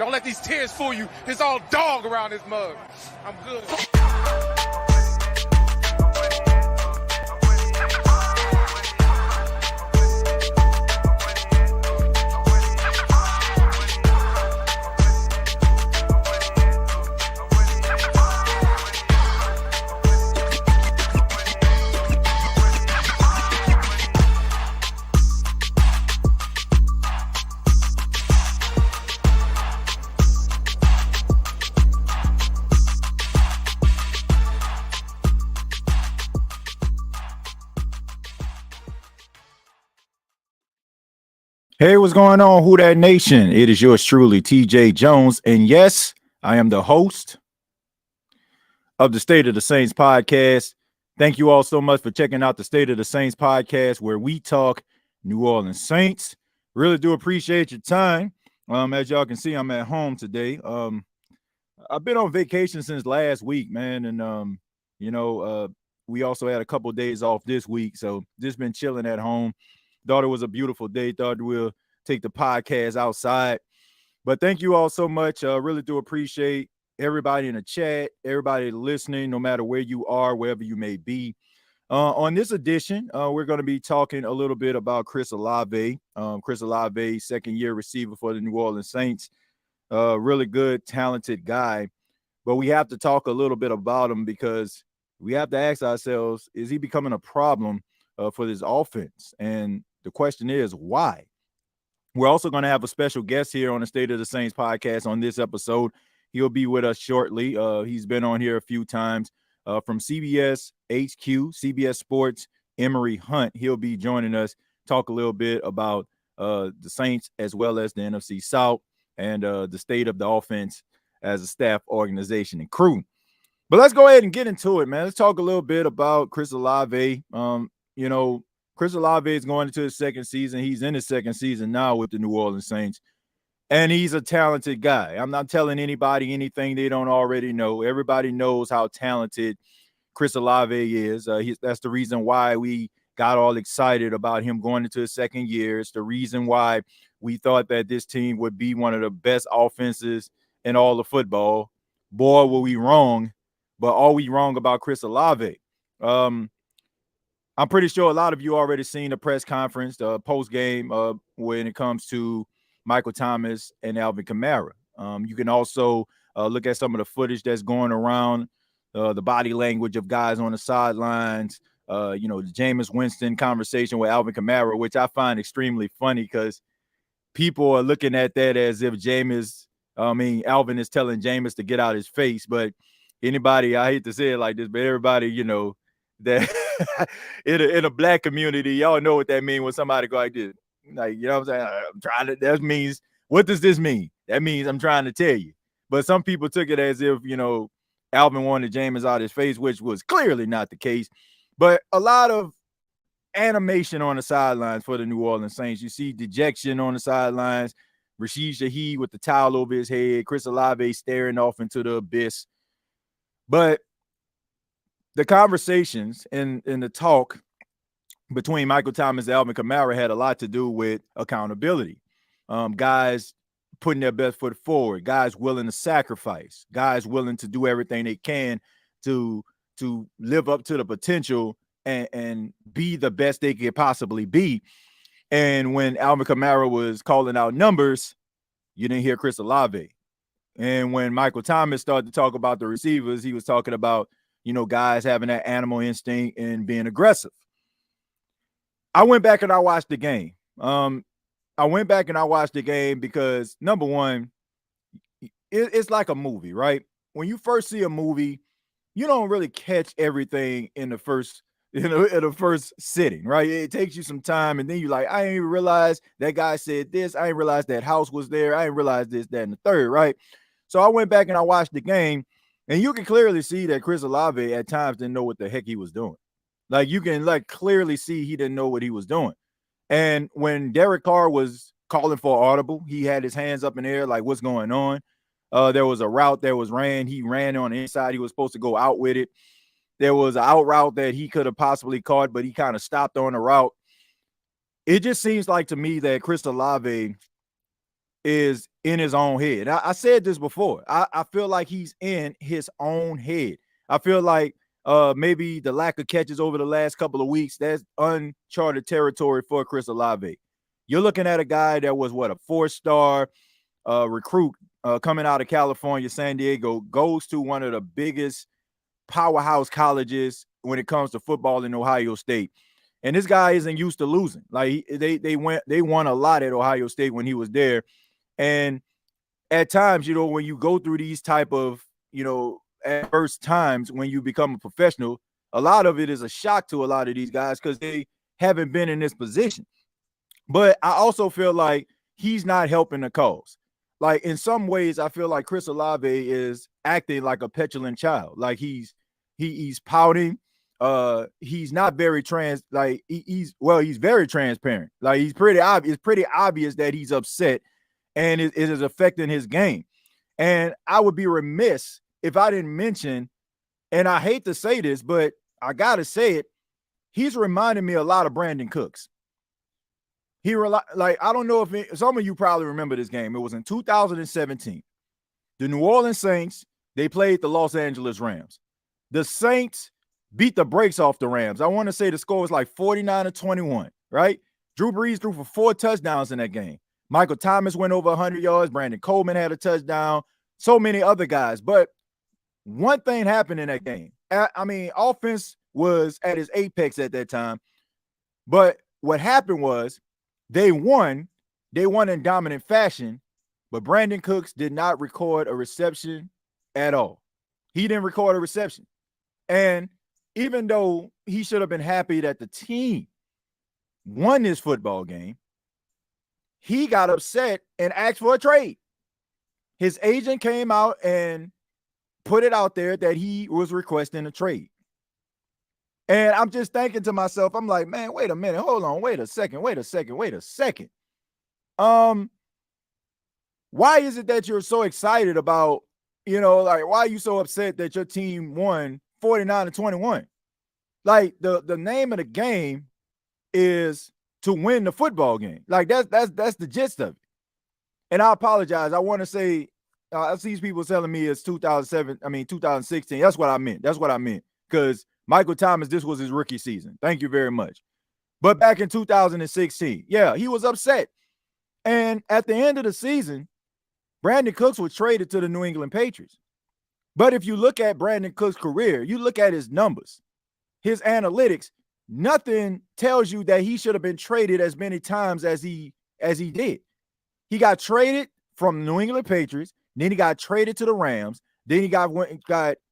Don't let these tears fool you. It's all dog around this mug. I'm good. Hey, what's going on, Who Dat Nation? It is yours truly, TJ Jones. And yes, I am the host of the State of the Saints podcast. Thank you all so much for checking out the State of the Saints podcast, where we talk New Orleans Saints. Really do appreciate your time. As y'all can see, I'm at home today. I've been on vacation since last week, man. And, we also had a couple of days off this week. So just been chilling at home. Thought it was a beautiful day. Thought we'll take the podcast outside. But thank you all so much. Really do appreciate everybody in the chat, everybody listening, no matter where you are, wherever you may be. On this edition, we're going to be talking a little bit about Chris Olave. Chris Olave, second-year receiver for the New Orleans Saints. Really good, talented guy. But we have to talk a little bit about him because we have to ask ourselves, is he becoming a problem for this offense? And the question is, why? We're also going to have a special guest here on the State of the Saints podcast on this episode. He'll be with us shortly. He's been on here a few times from CBS HQ, CBS Sports, Emory Hunt. He'll be joining us, talk a little bit about the Saints as well as the NFC South and the state of the offense as a staff, organization, and crew. But let's go ahead and get into it, man. Let's talk a little bit about Chris Olave. Chris Olave is going into his second season. He's in his second season now with the New Orleans Saints, and he's a talented guy. I'm not telling anybody anything they don't already know. Everybody knows how talented Chris Olave is. That's the reason why we got all excited about him going into his second year. It's the reason why we thought that this team would be one of the best offenses in all of football. Boy, were we wrong, but are we wrong about Chris Olave? I'm pretty sure a lot of you already seen the press conference, the post game, when it comes to Michael Thomas and Alvin Kamara. You can also look at some of the footage that's going around, the body language of guys on the sidelines. The Jameis Winston conversation with Alvin Kamara, which I find extremely funny because people are looking at that as if Alvin is telling Jameis to get out his face. But anybody, I hate to say it like this, but everybody, that in a black community, y'all know what that means when somebody go like this. Like, you know what I'm saying? That means, what does this mean? That means I'm trying to tell you. But some people took it as if, Alvin wanted Jameis out of his face, which was clearly not the case. But a lot of animation on the sidelines for the New Orleans Saints. You see dejection on the sidelines. Rashid Shaheed with the towel over his head. Chris Olave staring off into the abyss. But the conversations and the talk between Michael Thomas and Alvin Kamara had a lot to do with accountability. Guys putting their best foot forward, guys willing to sacrifice, guys willing to do everything they can to live up to the potential and be the best they could possibly be. And when Alvin Kamara was calling out numbers, you didn't hear Chris Olave. And when Michael Thomas started to talk about the receivers, he was talking about, guys having that animal instinct and being aggressive. I went back and I watched the game. Because, number one, it's like a movie, right? When you first see a movie, you don't really catch everything in the first sitting, right? It takes you some time, and then you're like, I didn't even realize that guy said this. I didn't realize that house was there. I didn't realize this, that, and the third, right? So I went back and I watched the game, and you can clearly see that Chris Olave at times didn't know what the heck he was doing. Like, you can clearly see he didn't know what he was doing. And when Derek Carr was calling for audible, he had his hands up in the air, like, what's going on? There was a route that was ran. He ran on the inside. He was supposed to go out with it. There was an out route that he could have possibly caught, but he kind of stopped on the route. It just seems like to me that Chris Olave is in his own head. I said this before. I feel like he's in his own head. I feel like maybe the lack of catches over the last couple of weeks, that's uncharted territory for Chris Olave. You're looking at a guy that was a 4-star recruit coming out of California, San Diego, goes to one of the biggest powerhouse colleges when it comes to football in Ohio State. And this guy isn't used to losing. Like they won a lot at Ohio State when he was there. And at times, when you go through these type of, adverse times when you become a professional, a lot of it is a shock to a lot of these guys because they haven't been in this position. But I also feel like he's not helping the cause. Like in some ways, I feel like Chris Olave is acting like a petulant child. Like he's pouting. He's not very he's very transparent. Like he's pretty obvious. It's pretty obvious that he's upset and it is affecting his game. And I would be remiss if I didn't mention, and I hate to say this, but I got to say it, he's reminding me a lot of Brandon Cooks. I don't know if some of you probably remember this game. It was in 2017. The New Orleans Saints, they played the Los Angeles Rams. The Saints beat the brakes off the Rams. I want to say the score was like 49-21, right? Drew Brees threw for 4 touchdowns in that game. Michael Thomas went over 100 yards. Brandon Coleman had a touchdown. So many other guys. But one thing happened in that game. Offense was at its apex at that time. But what happened was they won in dominant fashion, but Brandon Cooks did not record a reception at all. He didn't record a reception. And even though he should have been happy that the team won this football game, he got upset and asked for a trade. His agent came out and put it out there that he was requesting a trade. And I'm just thinking to myself, I'm like, man, wait a minute. Hold on. Wait a second. Why is it that you're so excited about, why are you so upset that your team won 49-21? Like the name of the game is to win the football game. Like that's the gist of it. And I apologize. I want to say, I see people telling me it's 2016. That's what I meant. Because Michael Thomas, this was his rookie season. Thank you very much. But back in 2016, yeah, he was upset. And at the end of the season, Brandon Cooks was traded to the New England Patriots. But if you look at Brandon Cooks' career, you look at his numbers, his analytics, nothing tells you that he should have been traded as many times as he did. He got traded from the New England Patriots, then he got traded to the Rams, then he got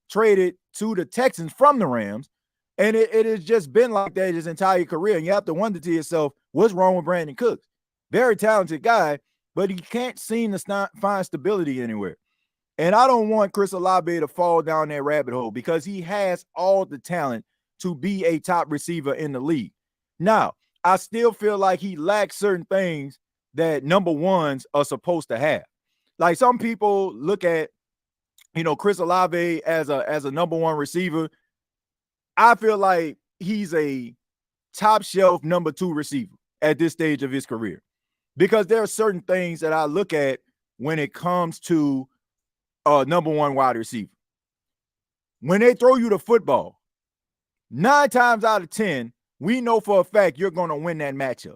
traded to the Texans from the Rams, and it has just been like that his entire career. And you have to wonder to yourself, what's wrong with Brandon Cooks? Very talented guy, but he can't seem to find stability anywhere. And I don't want Chris Olave to fall down that rabbit hole because he has all the talent to be a top receiver in the league. Now, I still feel like he lacks certain things that number ones are supposed to have. Like some people look at, Chris Olave as a number one receiver. I feel like he's a top shelf number 2 receiver at this stage of his career, because there are certain things that I look at when it comes to number 1 wide receiver. When they throw you the football, 9 times out of 10, we know for a fact you're going to win that matchup.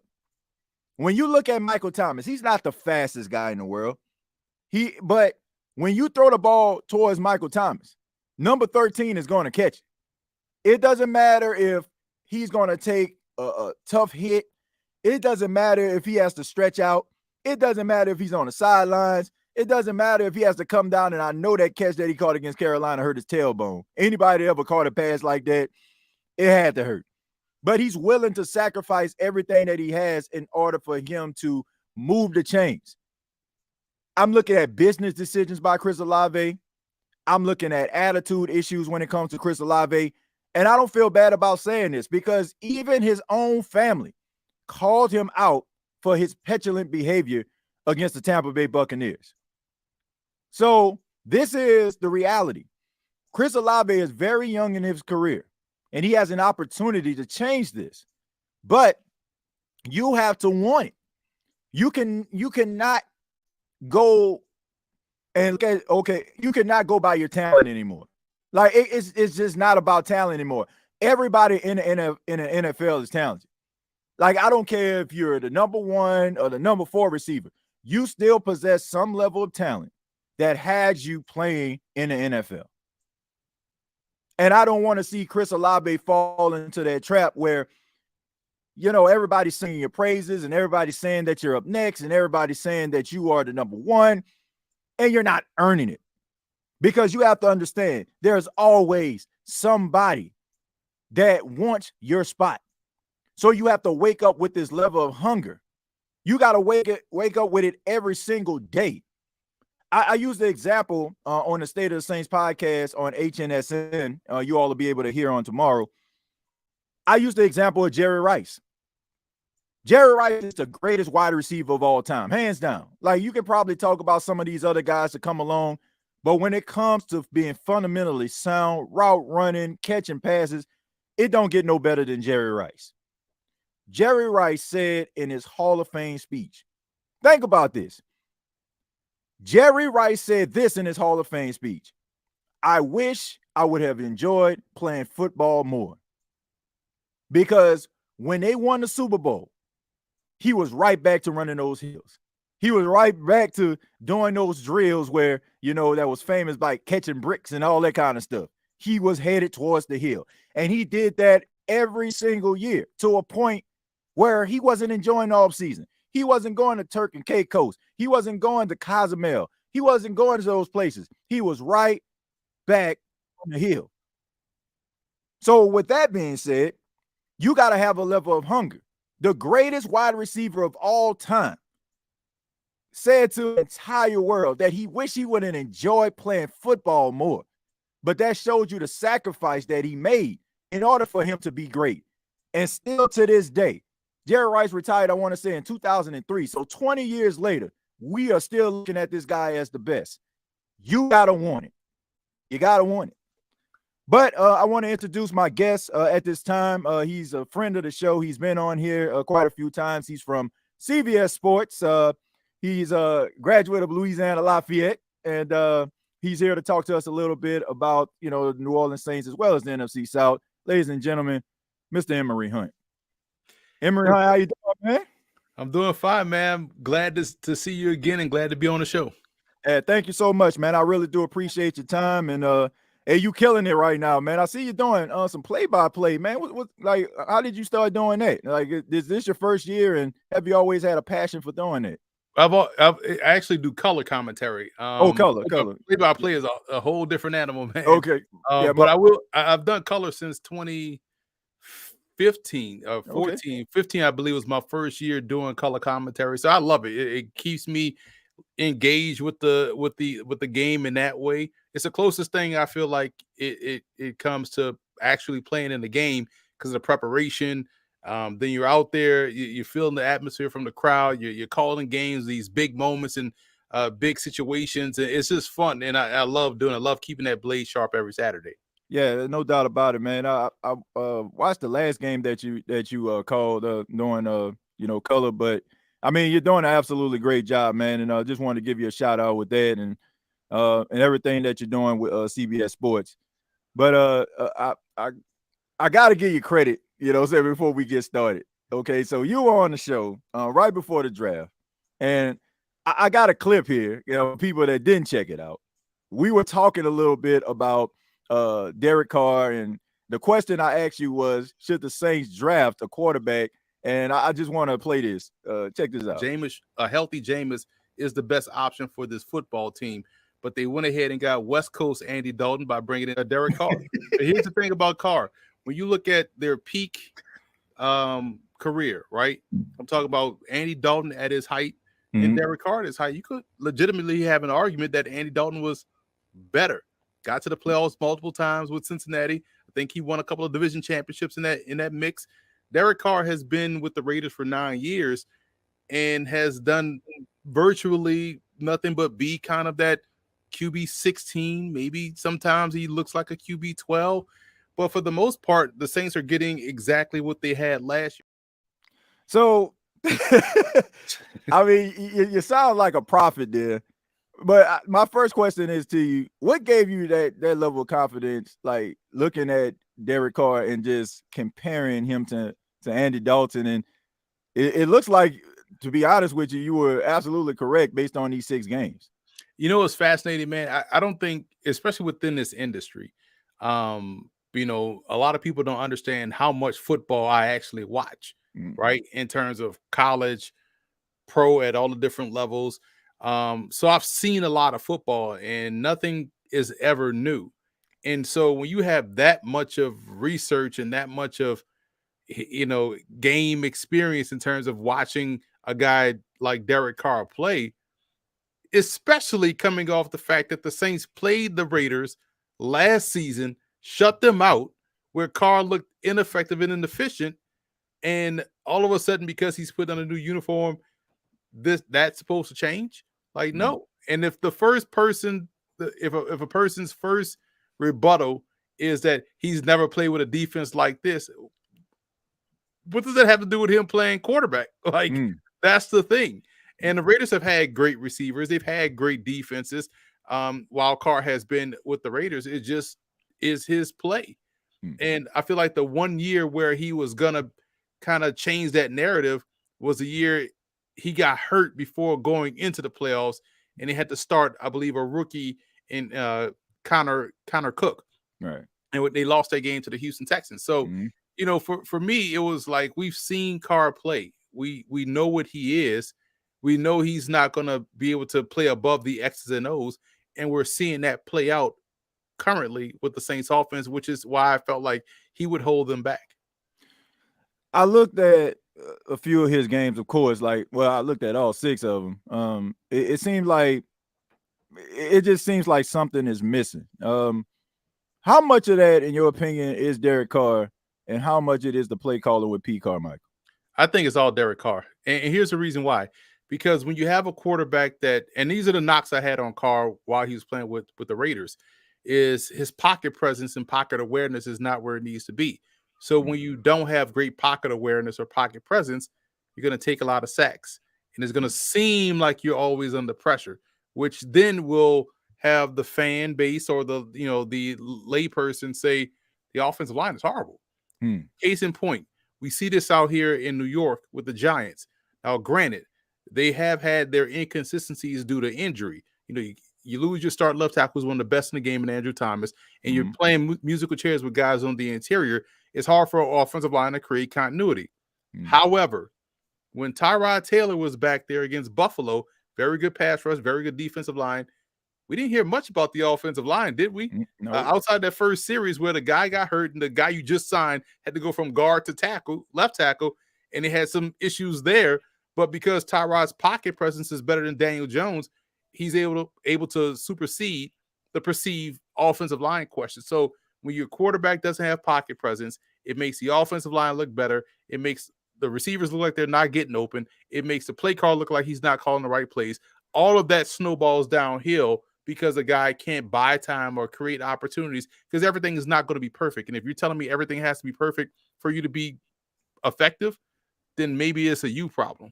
When you look at Michael Thomas, he's not the fastest guy in the world. But when you throw the ball towards Michael Thomas, number 13 is going to catch it. It doesn't matter if he's going to take a tough hit. It doesn't matter if he has to stretch out. It doesn't matter if he's on the sidelines. It doesn't matter if he has to come down, and I know that catch that he caught against Carolina hurt his tailbone. Anybody ever caught a pass like that, it had to hurt. But he's willing to sacrifice everything that he has in order for him to move the chains. I'm looking at business decisions by Chris Olave. I'm looking at attitude issues when it comes to Chris Olave. And I don't feel bad about saying this because even his own family called him out for his petulant behavior against the Tampa Bay Buccaneers. So this is the reality. Chris Olave is very young in his career, and he has an opportunity to change this. But you have to want it. You cannot go and look at, okay, you cannot go by your talent anymore. Like it's just not about talent anymore. Everybody in the NFL is talented. Like, I don't care if you're the number 1 or the number 4 receiver, you still possess some level of talent that has you playing in the NFL. And I don't want to see Chris Olave fall into that trap where, everybody's singing your praises and everybody's saying that you're up next and everybody's saying that you are the number 1 and you're not earning it. Because you have to understand, there's always somebody that wants your spot. So you have to wake up with this level of hunger. You got to wake up with it every single day. I use the example on the State of the Saints podcast on HNSN. You all will be able to hear on tomorrow. I use the example of Jerry Rice. Jerry Rice is the greatest wide receiver of all time, hands down. Like, you can probably talk about some of these other guys that come along, but when it comes to being fundamentally sound, route running, catching passes, it don't get no better than Jerry Rice. Jerry Rice said in his Hall of Fame speech, think about this. Jerry Rice said this in his Hall of Fame speech: I wish I would have enjoyed playing football more. Because when they won the Super Bowl, he was right back to running those hills. He was right back to doing those drills where, that was famous by catching bricks and all that kind of stuff. He was headed towards the hill. And he did that every single year to a point where he wasn't enjoying the offseason. He wasn't going to Turk and Caicos. He wasn't going to Cozumel. He wasn't going to those places. He was right back on the hill. So with that being said, you got to have a level of hunger. The greatest wide receiver of all time said to the entire world that he wished he would have enjoyed playing football more. But that showed you the sacrifice that he made in order for him to be great. And still to this day, Jerry Rice retired, I want to say, in 2003. So 20 years later, we are still looking at this guy as the best. You got to want it. You got to want it. But I want to introduce my guest at this time. He's a friend of the show. He's been on here quite a few times. He's from CBS Sports. He's a graduate of Louisiana Lafayette, and he's here to talk to us a little bit about, the New Orleans Saints as well as the NFC South. Ladies and gentlemen, Mr. Emory Hunt. Emory Hunt, how you doing, man? I'm doing fine, man. I'm glad to see you again and glad to be on the show. Thank you so much, man. I really do appreciate your time, and hey, you killing it right now, man. I see you doing some play-by-play, man. What like, how did you start doing that? Like, is this your first year, and have you always had a passion for doing it? I actually do color commentary. Color. Play-by-play is a whole different animal, man. Okay. But I've done color since 2015 or 14. Okay. 15, I believe, was my first year doing color commentary. So I love it. It keeps me engaged with the game in that way. It's the closest thing I feel like it comes to actually playing in the game because of the preparation. Then you're out there, you're feeling the atmosphere from the crowd. You're calling games, these big moments and big situations. And it's just fun, and I love doing it. I love keeping that blade sharp every Saturday. Yeah, no doubt about it, man. I watched the last game that you called doing color, but I mean, you're doing an absolutely great job, man. And I just wanted to give you a shout out with that and everything that you're doing with CBS Sports. But I got to give you credit, before we get started. Okay, so you were on the show right before the draft, and I got a clip here. People that didn't check it out. We were talking a little bit about Derek Carr, and the question I asked you was, should the Saints draft a quarterback? And I just want to play this. Check this out. A healthy Jameis is the best option for this football team. But they went ahead and got West Coast Andy Dalton by bringing in Derek Carr. But here's the thing about Carr. When you look at their peak career, right? I'm talking about Andy Dalton at his height and Derek Carr at his height. You could legitimately have an argument that Andy Dalton was better. Got to the playoffs multiple times with Cincinnati. I think he won a couple of division championships in that mix. Derek Carr has been with the Raiders for 9 years and has done virtually nothing but be kind of that QB 16. Maybe sometimes he looks like a QB 12. But for the most part, the Saints are getting exactly what they had last year. So I mean, you sound like a prophet there. But my first question is to you: what gave you that level of confidence, like looking at Derek Carr and just comparing him to Andy Dalton? And it looks like, to be honest with you, you were absolutely correct based on these 6 games. You know, it's fascinating, man. I don't think, especially within this industry, you know, a lot of people don't understand how much football I actually watch, right? In terms of college, pro, at all the different levels. So I've seen a lot of football, and nothing is ever new. And so when you have that much of research and that much of, you know, game experience in terms of watching a guy like Derek Carr play, especially coming off the fact that the Saints played the Raiders last season, shut them out, where Carr looked ineffective and inefficient, and all of a sudden, because he's put on a new uniform, that's supposed to change? Like, no. And if the first person, if a person's first rebuttal is that he's never played with a defense like this, what does that have to do with him playing quarterback? Like, that's the thing. And the Raiders have had great receivers. They've had great defenses. While Carr has been with the Raiders, it just is his play. And I feel like the 1 year where he was going to kind of change that narrative was the year he got hurt before going into the playoffs, and he had to start, I believe, a rookie in Connor Cook. Right. And they lost that game to the Houston Texans. So, you know, for me, it was like, we've seen Carr play. We know what he is. We know he's not going to be able to play above the X's and O's, and we're seeing that play out currently with the Saints offense, which is why I felt like he would hold them back. I looked at a few of his games, of course. Like, well, I looked at all 6 of them. It seemed like, it just seems like something is missing. How much of that, in your opinion, is Derek Carr, and how much it is the play caller with Pete Carmichael? I think it's all Derek Carr. And here's the reason why. Because when you have a quarterback that, and these are the knocks I had on Carr while he was playing with the Raiders, is his pocket presence and pocket awareness is not where it needs to be. So when you don't have great pocket awareness or pocket presence, you're going to take a lot of sacks. And it's going to seem like you're always under pressure, which then will have the fan base or the layperson say the offensive line is horrible. Case in point, we see this out here in New York with the Giants. Now, granted, they have had their inconsistencies due to injury. You know, you lose your start left tackle, who's one of the best in the game, in Andrew Thomas, and you're playing musical chairs with guys on the interior. It's hard for an offensive line to create continuity. However, when Tyrod Taylor was back there against Buffalo, very good pass rush, very good defensive line, we didn't hear much about the offensive line, did we? No. Outside that first series where the guy got hurt and the guy you just signed had to go from guard to tackle, left tackle, and they had some issues there. But because Tyrod's pocket presence is better than Daniel Jones, he's able to supersede the perceived offensive line question. So when your quarterback doesn't have pocket presence, it makes the offensive line look better. It makes the receivers look like they're not getting open. It makes the play call look like he's not calling the right plays. All of that snowballs downhill because a guy can't buy time or create opportunities, because everything is not going to be perfect. And if you're telling me everything has to be perfect for you to be effective, then maybe it's a you problem.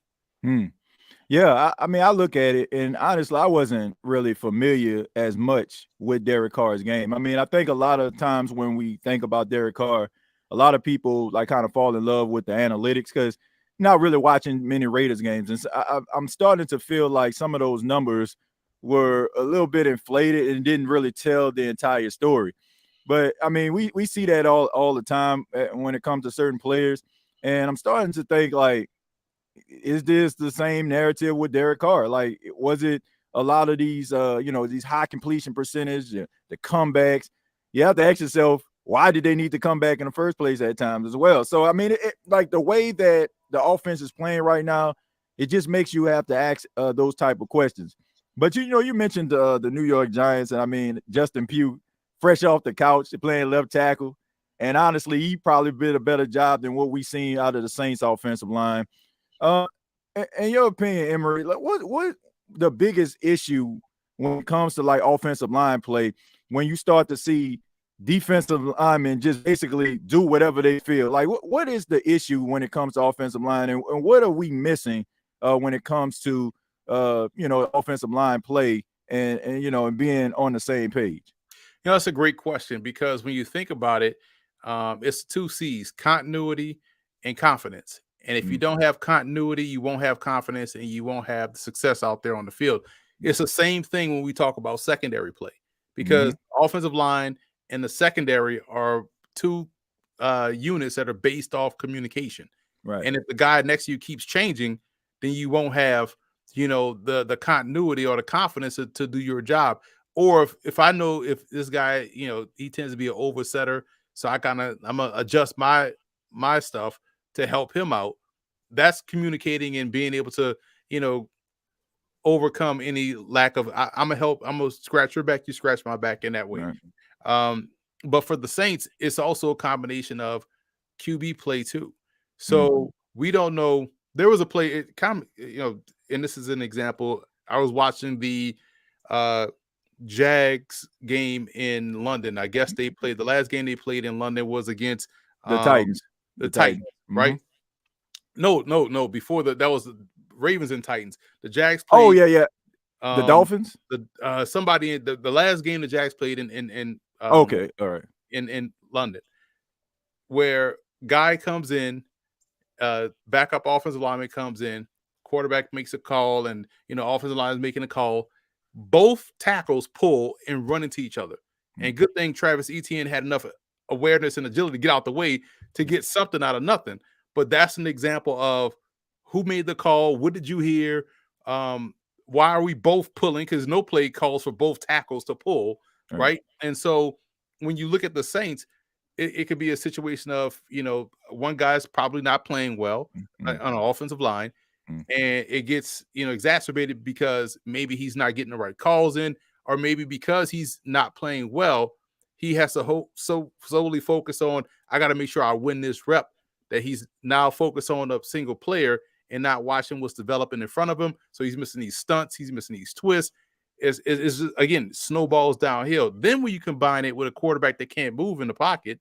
Yeah, I mean, I look at it, and honestly, I wasn't really familiar as much with Derek Carr's game. I mean, I think a lot of times when we think about Derek Carr, a lot of people like kind of fall in love with the analytics because not really watching many Raiders games. And so I'm starting to feel like some of those numbers were a little bit inflated and didn't really tell the entire story. But I mean, we see that all the time when it comes to certain players. And I'm starting to think, like, is this the same narrative with Derek Carr? Like, was it a lot of these, these high completion percentage, the comebacks? You have to ask yourself, why did they need to come back in the first place at times as well? So, I mean, like the way that the offense is playing right now, it just makes you have to ask those type of questions. But, you mentioned the New York Giants, and I mean, Justin Pugh, fresh off the couch, playing left tackle. And honestly, he probably did a better job than what we've seen out of the Saints offensive line. In your opinion, Emory, like what the biggest issue when it comes to like offensive line play when you start to see defensive linemen just basically do whatever they feel. Like, what is the issue when it comes to offensive line, and what are we missing when it comes to offensive line play and and being on the same page? That's a great question, because when you think about it, it's two C's: continuity and confidence. And if you don't have continuity, you won't have confidence, and you won't have the success out there on the field. It's the same thing when we talk about secondary play, because offensive line and the secondary are two units that are based off communication. Right. And if the guy next to you keeps changing, then you won't have, the continuity or the confidence to do your job. Or if I know if this guy, he tends to be an oversetter, so I'm gonna adjust my stuff to help him out. That's communicating and being able to, overcome any lack of. I'm gonna scratch your back, you scratch my back in that way. Right. But for the Saints, it's also a combination of QB play too. So we don't know. There was a play, and this is an example. I was watching the Jags game in London. I guess they played the last game they played in London was against the Titans. The Titans, right? No. Before that was the Ravens and Titans. The Jags played. Oh yeah. The Dolphins. Somebody in the last game the Jags played in okay, all right, in London, where guy comes in, backup offensive lineman comes in, quarterback makes a call, and offensive line is making a call. Both tackles pull and run into each other. And good thing Travis Etienne had enough awareness and agility to get out the way to get something out of nothing. But that's an example of who made the call. What did you hear? Why are we both pulling? Because no play calls for both tackles to pull, right? And so when you look at the Saints, it could be a situation of, one guy's probably not playing well on an offensive line. And it gets, exacerbated because maybe he's not getting the right calls in, or maybe because he's not playing well, he has to solely focus on, I got to make sure I win this rep, that he's now focused on a single player and not watching what's developing in front of him. So he's missing these stunts, he's missing these twists. It's again, snowballs downhill. Then when you combine it with a quarterback that can't move in the pocket,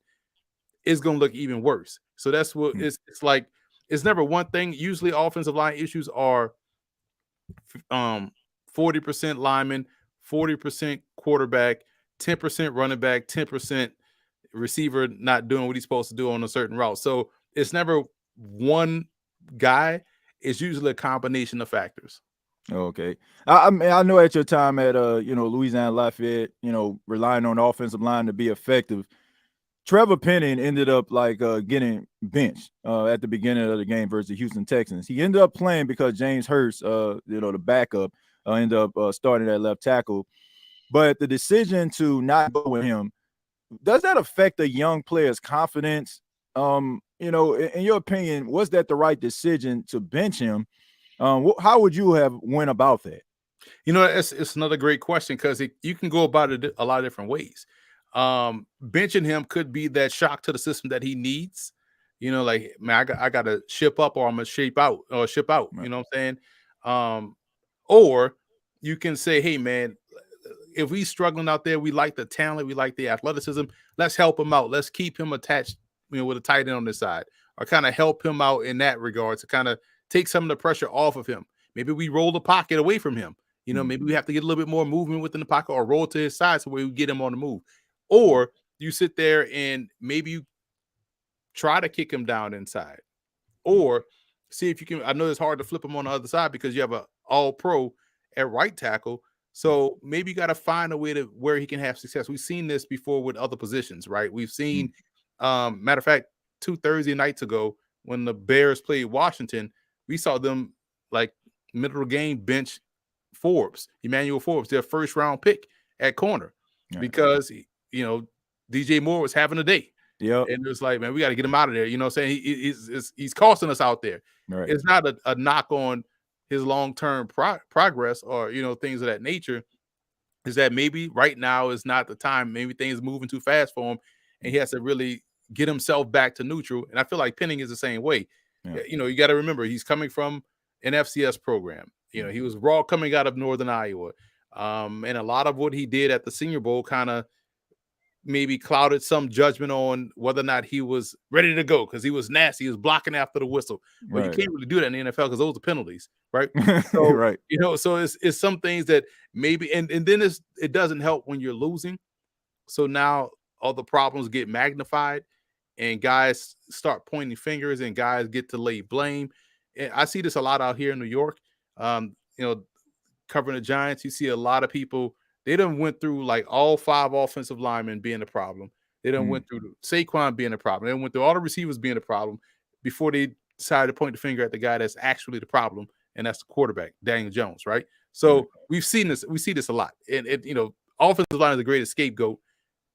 it's going to look even worse. So that's what it's like. It's never one thing. Usually offensive line issues are 40% lineman, 40% quarterback, 10% running back, 10% receiver not doing what he's supposed to do on a certain route. So it's never one guy. It's usually a combination of factors. Okay. I mean, I know at your time at Louisiana Lafayette, relying on the offensive line to be effective, Trevor Penning ended up getting benched at the beginning of the game versus the Houston Texans. He ended up playing because James Hurst, the backup, ended up starting at left tackle. But the decision to not go with him, does that affect a young player's confidence? In your opinion, was that the right decision to bench him? How would you have went about that? It's another great question, because you can go about it a lot of different ways. Benching him could be that shock to the system that he needs. Like, man, I got to ship up, or I'm gonna ship out. Right. You know what I'm saying? Or you can say, hey, man, if he's struggling out there, we like the talent, we like the athleticism. Let's help him out. Let's keep him attached, with a tight end on the side, or kind of help him out in that regard to kind of take some of the pressure off of him. Maybe we roll the pocket away from him. Maybe we have to get a little bit more movement within the pocket, or roll to his side so we get him on the move. Or you sit there and maybe you try to kick him down inside, or see if you can. I know it's hard to flip him on the other side because you have an all-pro at right tackle. So maybe you got to find a way to where he can have success. We've seen this before with other positions, right? We've seen, matter of fact, 2 Thursday nights ago when the Bears played Washington, we saw them like middle of the game bench Emmanuel Forbes, their first round pick at corner, because DJ Moore was having a day. Yeah, and it was like, man, we got to get him out of there. You know what I'm saying? He's costing us out there. Right. It's not a knock on his long-term progress or things of that nature. Is that maybe right now is not the time? Maybe things moving too fast for him, and he has to really get himself back to neutral. And I feel like Penning is the same way. Yeah. You got to remember, he's coming from an FCS program. He was raw coming out of Northern Iowa, and a lot of what he did at the Senior Bowl kind of maybe clouded some judgment on whether or not he was ready to go because he was nasty. He was blocking after the whistle. Well, you Right. can't really do that in the NFL because those are penalties, right? So, Right. so it's some things that maybe, and then it doesn't help when you're losing. So now all the problems get magnified and guys start pointing fingers and guys get to lay blame. And I see this a lot out here in New York. Covering the Giants, you see a lot of people. They done went through like all 5 offensive linemen being a problem. They done went through Saquon being a problem. They went through all the receivers being a problem before they decided to point the finger at the guy that's actually the problem, and that's the quarterback, Daniel Jones, right? So we've seen this. We see this a lot. And offensive line is the greatest scapegoat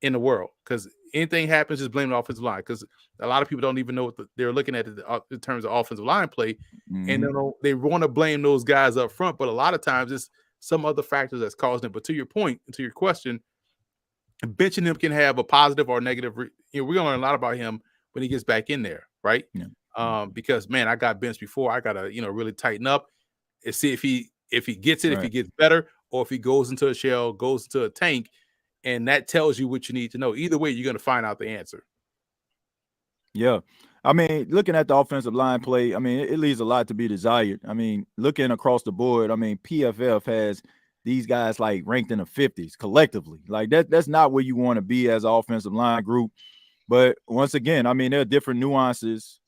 in the world because anything happens, just blame the offensive line because a lot of people don't even know what they're looking at in terms of offensive line play, and they want to blame those guys up front. But a lot of times it's some other factors that's causing it. But to your point, to your question, benching him can have a positive or negative. We're gonna learn a lot about him when he gets back in there, right? Because man, I got benched before. I gotta really tighten up and see if he gets it, if he gets better, or if he goes into a shell, goes into a tank. And that tells you what you need to know. Either way, you're going to find out the answer. Yeah. I mean, looking at the offensive line play, I mean, it leaves a lot to be desired. I mean, looking across the board, I mean, PFF has these guys like ranked in the 50s collectively. Like that's not where you want to be as an offensive line group. But once again, I mean, there are different nuances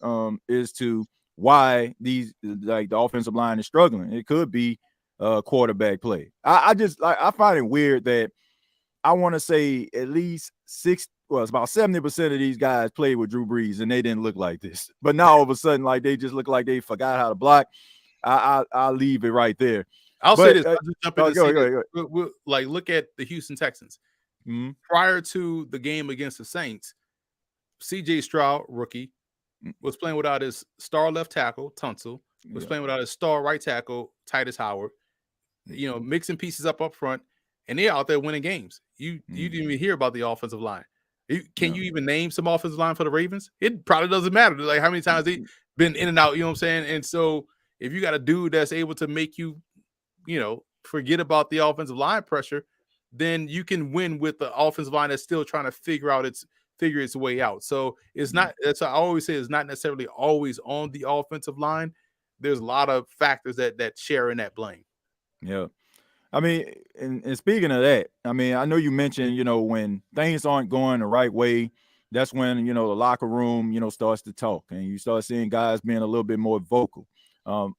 as to why these like the offensive line is struggling. It could be quarterback play. I find it weird that I want to say at least it's about 70% of these guys played with Drew Brees and they didn't look like this. But now all of a sudden, like they just look like they forgot how to block. I'll leave it right there. I'll say this. I'll just jump in and say go. We'll, like, look at the Houston Texans. Prior to the game against the Saints, C.J. Stroud, rookie, was playing without his star left tackle, Tunsil, was playing without his star right tackle, Titus Howard, mixing pieces up front. And they're out there winning games. You didn't even hear about the offensive line. Can you even name some offensive line for the Ravens? It probably doesn't matter. Like how many times they've been in and out, you know what I'm saying? And so if you got a dude that's able to make you, forget about the offensive line pressure, then you can win with the offensive line that's still trying to figure its way out. So it's not, that's what I always say, it's not necessarily always on the offensive line. There's a lot of factors that share in that blame. Yeah. I mean, and speaking of that, I mean, I know you mentioned, when things aren't going the right way, that's when, the locker room, starts to talk and you start seeing guys being a little bit more vocal.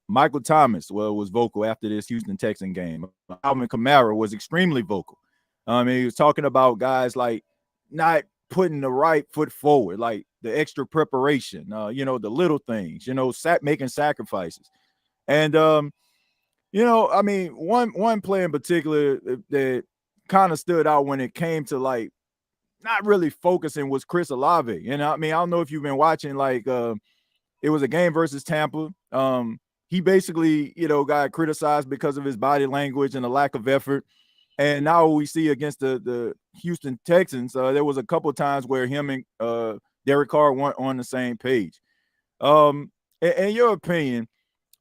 Michael Thomas, was vocal after this Houston Texan game. Alvin Kamara was extremely vocal. He was talking about guys like not putting the right foot forward, like the extra preparation, the little things, making sacrifices. And, I mean, one player in particular that kind of stood out when it came to like not really focusing was Chris Olave. And I mean, I don't know if you've been watching, like it was a game versus Tampa. He basically, got criticized because of his body language and the lack of effort. And now we see against the Houston Texans, there was a couple of times where him and Derek Carr weren't on the same page. In your opinion,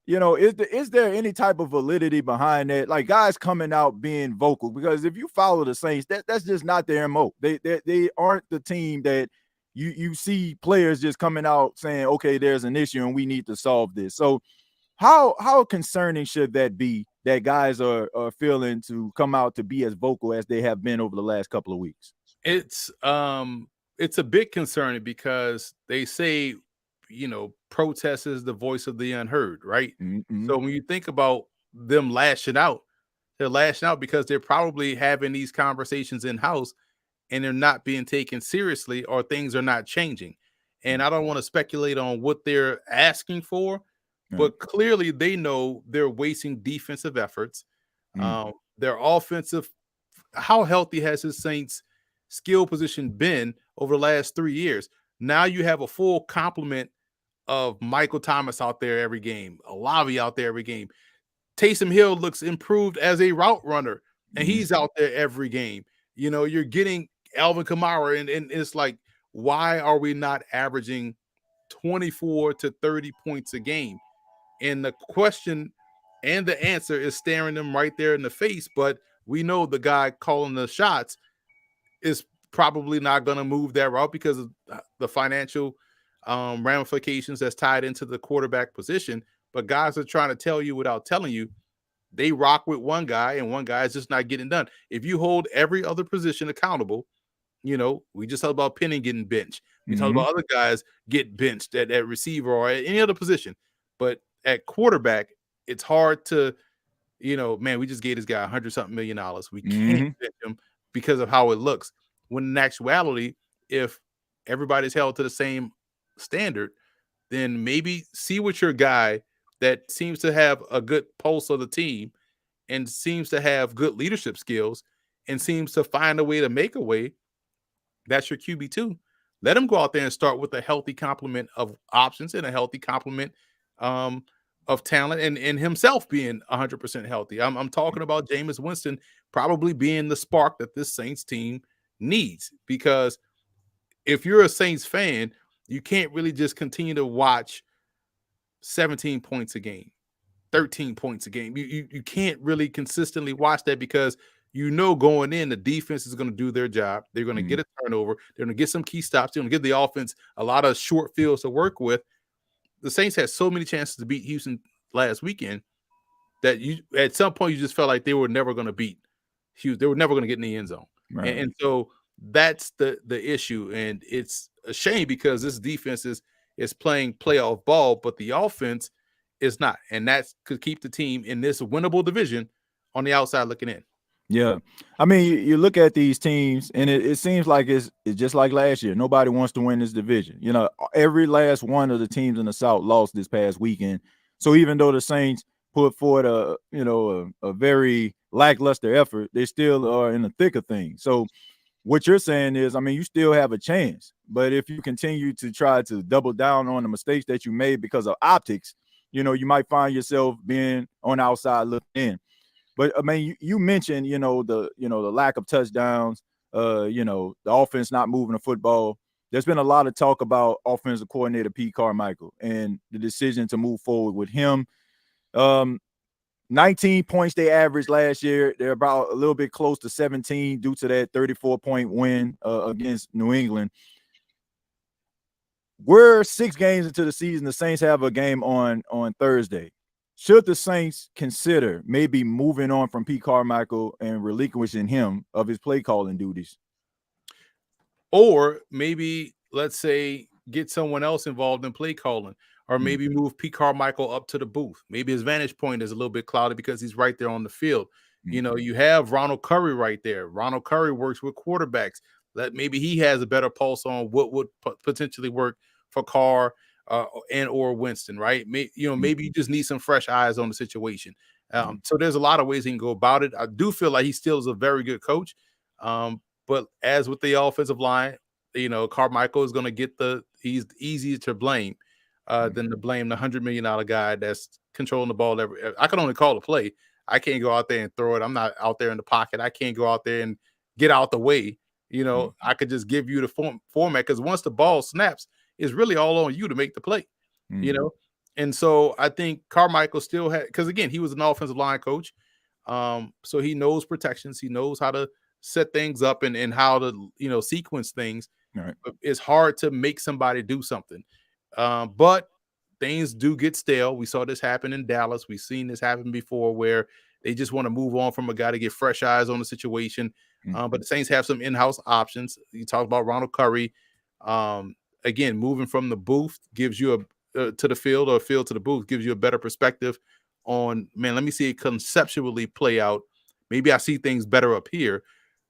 is there any type of validity behind that? Like guys coming out being vocal, because if you follow the Saints, that's just not their MO. They aren't the team that you see players just coming out saying, okay, there's an issue and we need to solve this. So how concerning should that be that guys are feeling to come out to be as vocal as they have been over the last couple of weeks? It's a bit concerning because they say, protest is the voice of the unheard, right? So when you think about them lashing out, they're lashing out because they're probably having these conversations in house and they're not being taken seriously or things are not changing. And I don't want to speculate on what they're asking for, but clearly they know they're wasting defensive efforts. Their offensive, how healthy has his Saints skill position been over the last 3 years? Now you have a full complement of Michael Thomas out there every game, Olave out there every game. Taysom Hill looks improved as a route runner, and he's out there every game. You're getting Alvin Kamara, and it's like, why are we not averaging 24 to 30 points a game? And the question and the answer is staring them right there in the face. But we know the guy calling the shots is probably not going to move that route because of the financial ramifications that's tied into the quarterback position. But guys are trying to tell you without telling you, they rock with one guy and one guy is just not getting done. If you hold every other position accountable, we just talked about Penning getting benched. We talked about other guys get benched at receiver or at any other position. But at quarterback, it's hard to, we just gave this guy $100-something million. We can't bench him because of how it looks. When in actuality, if everybody's held to the same standard, then maybe see what your guy that seems to have a good pulse of the team and seems to have good leadership skills and seems to find a way to make a way. That's your QB2. Let him go out there and start with a healthy complement of options and a healthy complement of talent and himself being 100% healthy. I'm talking about Jameis Winston probably being the spark that this Saints team needs, because if you're a Saints fan, you can't really just continue to watch 17 points a game, 13 points a game. You can't really consistently watch that because going in, the defense is going to do their job. They're going to get a turnover. They're going to get some key stops. They're going to give the offense a lot of short fields to work with. The Saints had so many chances to beat Houston last weekend that at some point you just felt like they were never going to beat Houston. They were never going to get in the end zone. Right. And so that's the issue. And it's a shame because this defense is playing playoff ball, but the offense is not. And that could keep the team in this winnable division on the outside looking in. Yeah. I mean, you look at these teams and it seems like it's just like last year. Nobody wants to win this division. Every last one of the teams in the South lost this past weekend. So even though the Saints put forward a very lackluster effort, they still are in the thick of things. So what you're saying is, I mean, you still have a chance, but if you continue to try to double down on the mistakes that you made because of optics, you might find yourself being on the outside looking in. But I mean, you mentioned, the lack of touchdowns, the offense not moving the football. There's been a lot of talk about offensive coordinator Pete Carmichael and the decision to move forward with him. 19 points they averaged last year. They're about a little bit close to 17 due to that 34-point win against New England. We're 6 games into the season. The Saints have a game on Thursday. Should the Saints consider maybe moving on from Pete Carmichael and relinquishing him of his play calling duties? Or maybe, let's say, get someone else involved in play calling, or maybe move Pete Carmichael up to the booth. Maybe his vantage point is a little bit clouded because he's right there on the field. You have Ronald Curry right there. Ronald Curry works with quarterbacks. Maybe he has a better pulse on what would potentially work for Carr and or Winston, right? Maybe you just need some fresh eyes on the situation. So there's a lot of ways he can go about it. I do feel like he still is a very good coach. But as with the offensive line, Carmichael is going to get he's easier to blame than to blame the $100 million guy that's controlling the ball. I can only call a play. I can't go out there and throw it. I'm not out there in the pocket. I can't go out there and get out the way. I could just give you the format, because once the ball snaps, it's really all on you to make the play, And so I think Carmichael still had, because again, he was an offensive line coach. So he knows protections. He knows how to set things up and how to, sequence things. Right. It's hard to make somebody do something. But things do get stale. We saw this happen in Dallas. We've seen this happen before where they just want to move on from a guy to get fresh eyes on the situation. But the Saints have some in-house options. You talked about Ronald Curry. Again, moving from the booth gives you to the field, or field to the booth gives you a better perspective on, let me see it conceptually play out. Maybe I see things better up here.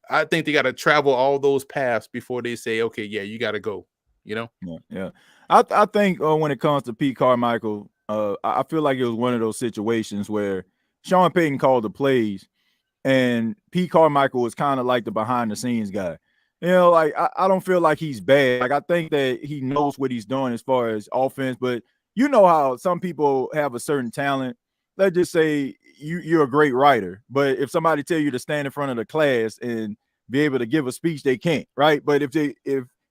I think they got to travel all those paths before they say, okay, yeah, you got to go, Yeah. I think when it comes to Pete Carmichael, I feel like it was one of those situations where Sean Payton called the plays and Pete Carmichael was kind of like the behind the scenes guy. I don't feel like he's bad. Like, I think that he knows what he's doing as far as offense, but how some people have a certain talent. Let's just say you're a great writer, but if somebody tell you to stand in front of the class and be able to give a speech, they can't, right? But if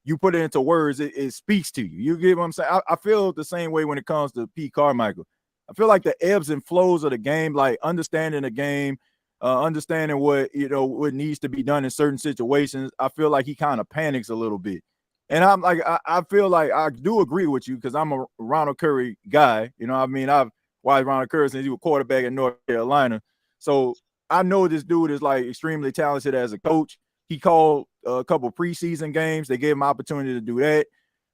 you put it into words, it speaks to you. You get what I'm saying? I feel the same way when it comes to Pete Carmichael. I feel like the ebbs and flows of the game, like understanding the game, understanding what needs to be done in certain situations. I feel like he kind of panics a little bit. And I'm like, I feel like I do agree with you because I'm a Ronald Curry guy. You know what I mean? I've watched Ronald Curry since he was quarterback in North Carolina. So I know this dude is like extremely talented as a coach. He called a couple preseason games. They gave him opportunity to do that.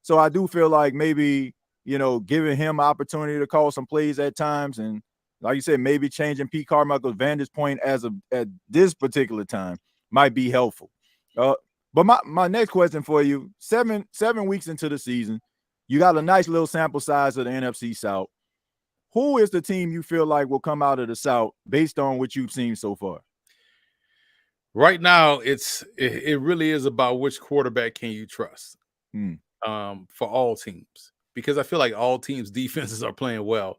So I do feel like maybe, giving him opportunity to call some plays at times. And like you said, maybe changing Pete Carmichael's vantage point at this particular time might be helpful. But my next question for you, seven weeks into the season, you got a nice little sample size of the NFC South. Who is the team you feel like will come out of the South based on what you've seen so far? Right now, it really is about which quarterback can you trust for all teams, because I feel like all teams' defenses are playing well.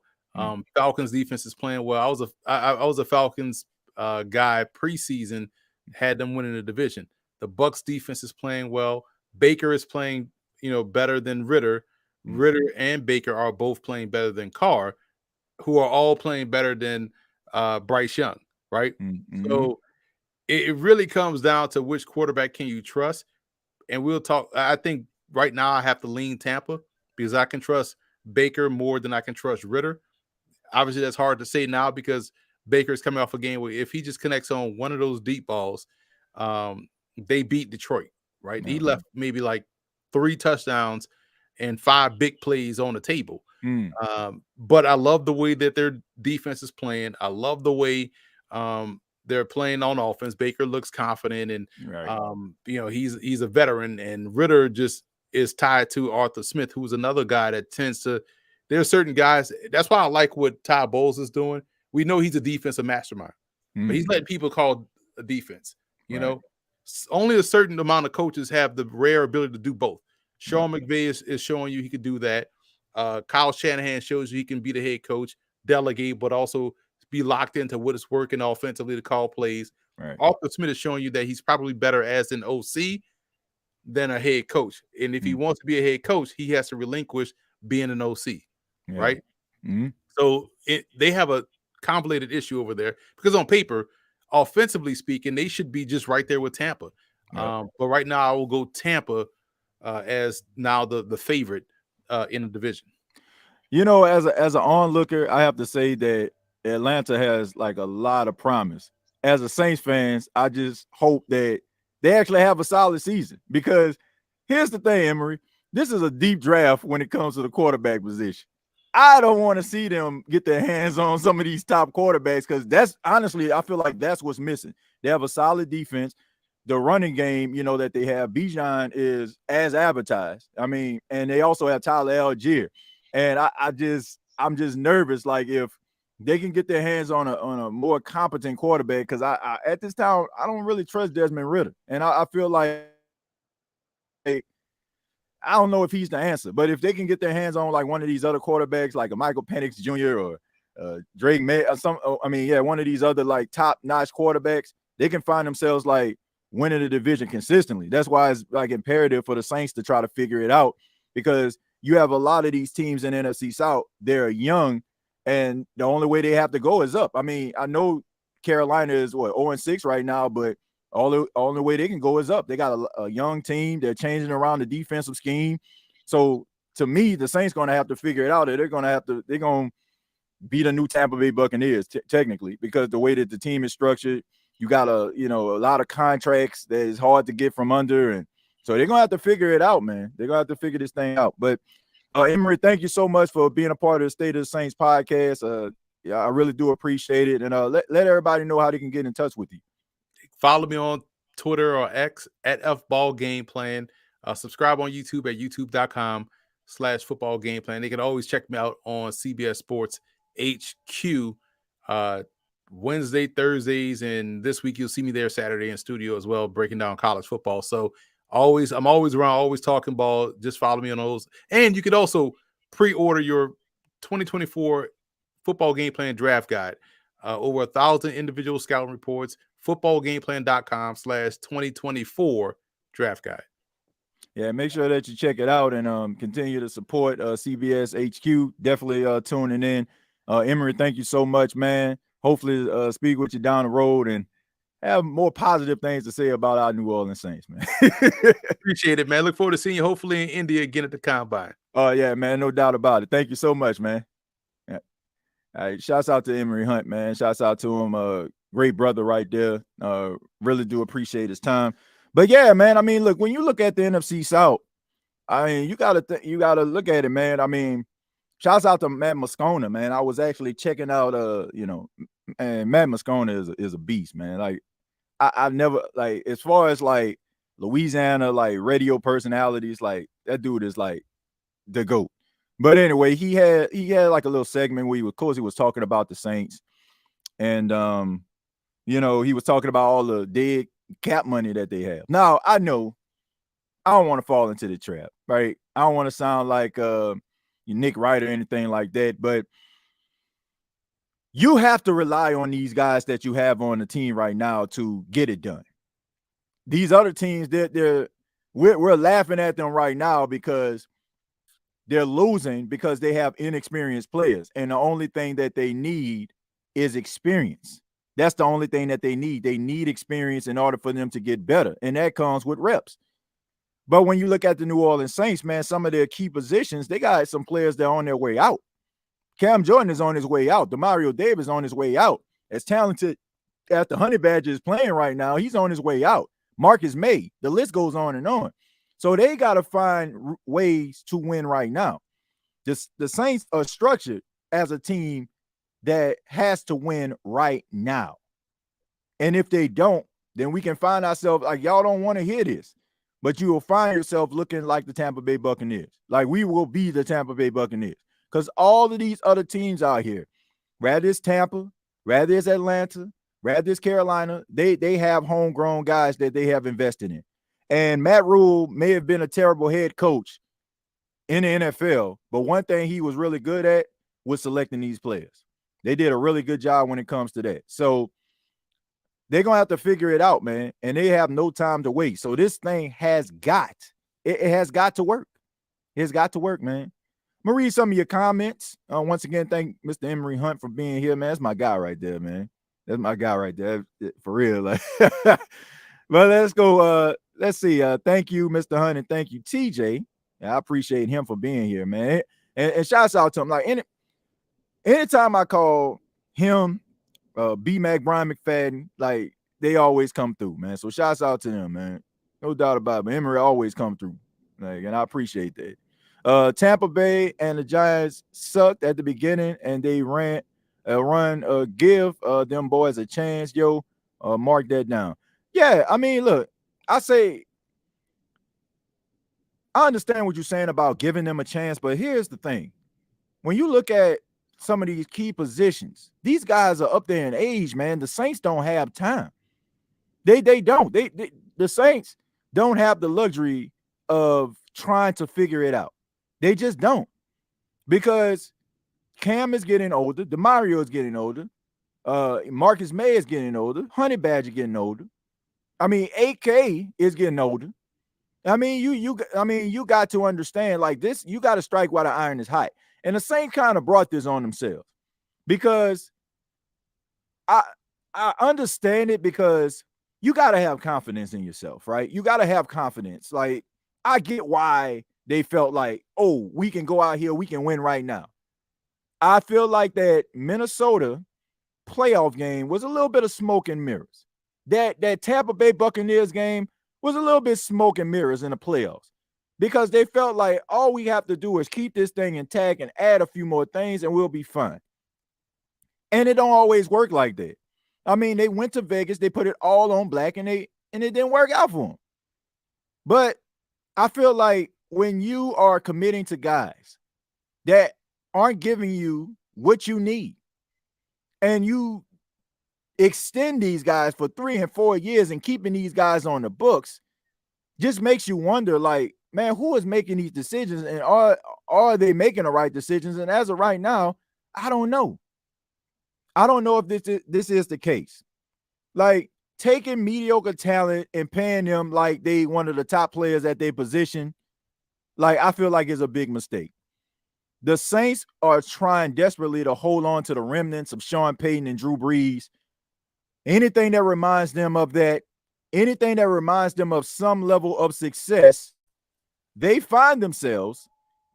Falcons defense is playing well. I was a Falcons guy preseason, had them winning the division. The Bucs defense is playing well. Baker is playing, better than Ritter. Ritter and Baker are both playing better than Carr, who are all playing better than Bryce Young, right? So it really comes down to which quarterback can you trust. And we'll talk. I think right now I have to lean Tampa because I can trust Baker more than I can trust Ritter. Obviously, that's hard to say now because Baker's coming off a game where if he just connects on one of those deep balls, they beat Detroit, right? He left maybe like 3 touchdowns and 5 big plays on the table. But I love the way that their defense is playing. I love the way they're playing on offense. Baker looks confident, and he's a veteran. And Ritter just is tied to Arthur Smith, who's another guy that tends to. There are certain guys. That's why I like what Ty Bowles is doing. We know he's a defensive mastermind, but he's letting people call a defense. You know, only a certain amount of coaches have the rare ability to do both. Sean McVay is showing you he can do that. Kyle Shanahan shows you he can be the head coach, delegate, but also be locked into what is working offensively to call plays. Arthur Smith is showing you that he's probably better as an OC than a head coach. And if he wants to be a head coach, he has to relinquish being an OC, right? So they have a convoluted issue over there because on paper, offensively speaking, they should be just right there with Tampa. But right now, I will go Tampa as now the favorite in the division. As an onlooker, I have to say that Atlanta has like a lot of promise. As a Saints fans, I just hope that they actually have a solid season because here's the thing, Emory. This is a deep draft when it comes to the quarterback position. I don't want to see them get their hands on some of these top quarterbacks because that's honestly, I feel like that's what's missing. They have a solid defense. The running game, that they have, Bijan is as advertised. I mean, and they also have Tyler Algier. And I'm just nervous, like if they can get their hands on a more competent quarterback, because I at this time I don't really trust Desmond Ridder, and I feel like I don't know if he's the answer, but if they can get their hands on like one of these other quarterbacks, like a Michael Penix Jr. or Drake May, or one of these other like top-notch quarterbacks, they can find themselves like winning the division consistently. That's why it's like imperative for the Saints to try to figure it out, because you have a lot of these teams in NFC South. They're young, and the only way they have to go is up. I mean, I know Carolina is 0-6 right now, but all the way they can go is up. They got a young team. They're changing around the defensive scheme. So to me, the Saints going to have to figure it out. They're going to be the new Tampa Bay Buccaneers technically, because the way that the team is structured, you got a lot of contracts that is hard to get from under, and so they're going to have to figure it out, man. They're going to have to figure this thing out. But Emory, thank you so much for being a part of the State of the Saints podcast. I really do appreciate it. And let everybody know how they can get in touch with you. Follow me on Twitter or X at FBallGamePlan. Subscribe on YouTube at youtube.com/footballgameplan. They can always check me out on CBS Sports HQ Wednesday, Thursdays, and this week you'll see me there Saturday in studio as well, breaking down college football. So I'm always around, always talking ball. Just follow me on those. And you could also pre-order your 2024 football game plan draft guide. Over 1,000 individual scouting reports, footballgameplan.com/2024 draft guide. Yeah, make sure that you check it out and continue to support CBS HQ. Definitely tuning in. Emory, thank you so much, man. hopefully speak with you down the road and have more positive things to say about our New Orleans Saints, man. Appreciate it, man. Look forward to seeing you hopefully in India again at the Combine. Oh, yeah, man. No doubt about it. Thank you so much, man. Yeah. All right. Shouts out to Emory Hunt, man. Shouts out to him. Great brother right there. Really do appreciate his time. But yeah, man, I mean, look, when you look at the NFC South, I mean, you gotta look at it, man. I mean, shouts out to Matt Moscona, man. I was actually checking out, and Matt Moscona is a beast, man. Like, I never, like, as far as like Louisiana, like radio personalities, like that dude is like the GOAT. But anyway, he had like a little segment where of course he was talking about the Saints, and he was talking about all the dead cap money that they have. Now I know I don't want to fall into the trap, right? I don't want to sound like Nick Wright or anything like that, but you have to rely on these guys that you have on the team right now to get it done. These other teams, we're laughing at them right now because they're losing because they have inexperienced players, and the only thing that they need is experience. That's the only thing that they need. They need experience in order for them to get better, and that comes with reps. But when you look at the New Orleans Saints, man, some of their key positions, they got some players that are on their way out. Cam Jordan is on his way out. Demario Davis is on his way out. As talented as the Honey Badger is playing right now, he's on his way out. Marcus May, the list goes on and on. So they got to find ways to win right now. The Saints are structured as a team that has to win right now. And if they don't, then we can find ourselves like, y'all don't want to hear this, but you will find yourself looking like the Tampa Bay Buccaneers. Like we will be the Tampa Bay Buccaneers. Because all of these other teams out here, rather it's Tampa, rather it's Atlanta, rather it's Carolina, they have homegrown guys that they have invested in. And Matt Rule may have been a terrible head coach in the NFL, but one thing he was really good at was selecting these players. They did a really good job when it comes to that. So they're going to have to figure it out, man, and they have no time to wait. So this thing has got to work. It's got to work, man. I'm going to read some of your comments. Once again, thank Mr. Emory Hunt for being here, man. That's my guy right there, man. That's my guy right there, for real. Like, but let's go. Let's see. Thank you, Mr. Hunt, and thank you, TJ. I appreciate him for being here, man. And shouts out to him. Like, anytime I call him, B-Mac, Brian McFadden, like, they always come through, man. So shouts out to them, man. No doubt about it. But Emory always come through. Like, and I appreciate that. Tampa Bay and the Giants sucked at the beginning, and they give them boys a chance. Yo, mark that down. Yeah, I mean, look, I understand what you're saying about giving them a chance, but here's the thing. When you look at some of these key positions, these guys are up there in age, man. The Saints don't have time. They don't. The Saints don't have the luxury of trying to figure it out. They just don't, because Cam is getting older. DeMario is getting older. Marcus May is getting older. Honey Badger getting older. I mean, AK is getting older. I mean, you got to understand, like, this, you got to strike while the iron is hot. And the Saints kind of brought this on themselves, because I understand it, because you got to have confidence in yourself, right? You got to have confidence. Like, I get why they felt like, oh, we can go out here, we can win right now. I feel like that Minnesota playoff game was a little bit of smoke and mirrors. That Tampa Bay Buccaneers game was a little bit smoke and mirrors in the playoffs, because they felt like all we have to do is keep this thing intact and add a few more things and we'll be fine. And it don't always work like that. I mean, they went to Vegas, they put it all on black, and it didn't work out for them. But I feel like when you are committing to guys that aren't giving you what you need, and you extend these guys for 3 and 4 years and keeping these guys on the books, just makes you wonder, like, man, who is making these decisions, and are they making the right decisions? And as of right now, I don't know. I don't know if this is the case. Like, taking mediocre talent and paying them like they one of the top players at their position, like, I feel like it's a big mistake. The Saints are trying desperately to hold on to the remnants of Sean Payton and Drew Brees. Anything that reminds them of that, anything that reminds them of some level of success, they find themselves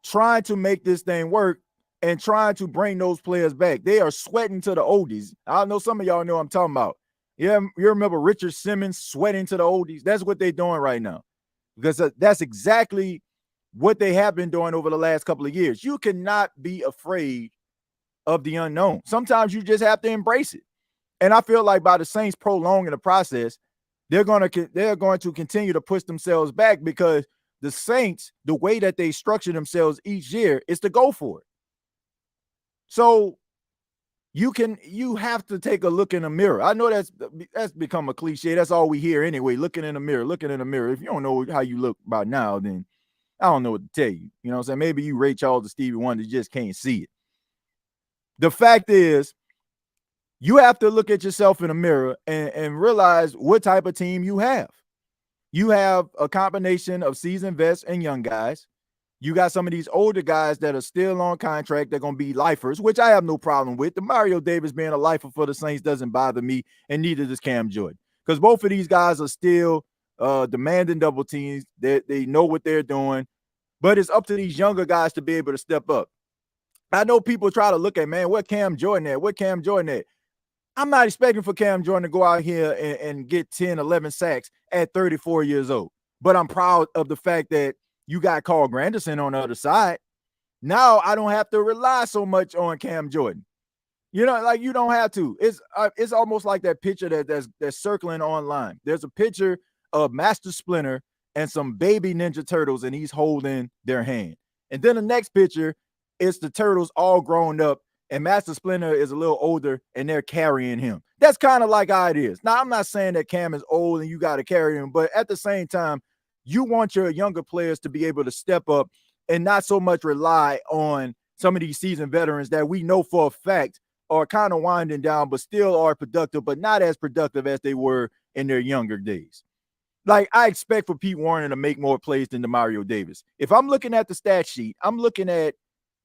trying to make this thing work and trying to bring those players back. They are sweating to the oldies. I know some of y'all know what I'm talking about. Yeah, you remember Richard Simmons sweating to the oldies? That's what they're doing right now, because that's exactly what they have been doing over the last couple of years. You cannot be afraid of the unknown. Sometimes you just have to embrace it. And I feel like by the Saints prolonging the process, they're going to continue to push themselves back, because the Saints, the way that they structure themselves each year is to go for it. So you have to take a look in the mirror. I know that's become a cliche. That's all we hear anyway. Looking in the mirror. If you don't know how you look by now, then I don't know what to tell you. You know what I'm saying? Maybe you Ray Charles or Stevie Wonder, you just can't see it. The fact is, you have to look at yourself in the mirror and realize what type of team you have. You have a combination of seasoned vets and young guys. You got some of these older guys that are still on contract. They're going to be lifers, which I have no problem with. The Mario Davis being a lifer for the Saints doesn't bother me, and neither does Cam Jordan, because both of these guys are still demanding double teams. They know what they're doing, but it's up to these younger guys to be able to step up. I know people try to look at, man, what Cam Jordan at? I'm not expecting for Cam Jordan to go out here and get 10, 11 sacks at 34 years old. But I'm proud of the fact that you got Carl Granderson on the other side. Now I don't have to rely so much on Cam Jordan. You know, like, you don't have to. It's almost like that picture that's circling online. There's a picture of Master Splinter and some baby Ninja Turtles, and he's holding their hand. And then the next picture, it's the turtles all grown up, and Master Splinter is a little older, and they're carrying him. That's kind of like how it is. Now, I'm not saying that Cam is old and you got to carry him, but at the same time, you want your younger players to be able to step up and not so much rely on some of these seasoned veterans that we know for a fact are kind of winding down, but still are productive, but not as productive as they were in their younger days. Like, I expect for Pete Warner to make more plays than Mario Davis. If I'm looking at the stat sheet, I'm looking at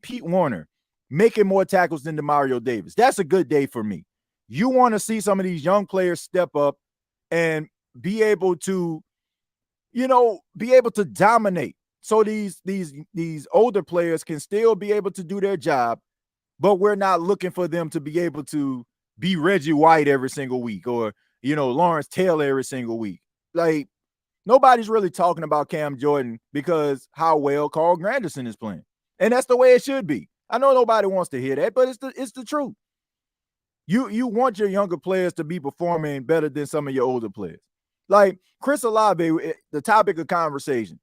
Pete Warner making more tackles than Mario Davis. That's a good day for me. You want to see some of these young players step up and be able to, dominate. So these older players can still be able to do their job, but we're not looking for them to be able to be Reggie White every single week, or, Lawrence Taylor every single week. Like, nobody's really talking about Cam Jordan because how well Carl Granderson is playing. And that's the way it should be. I know nobody wants to hear that, but it's the truth. You want your younger players to be performing better than some of your older players. Like Chris Olave, the topic of conversation,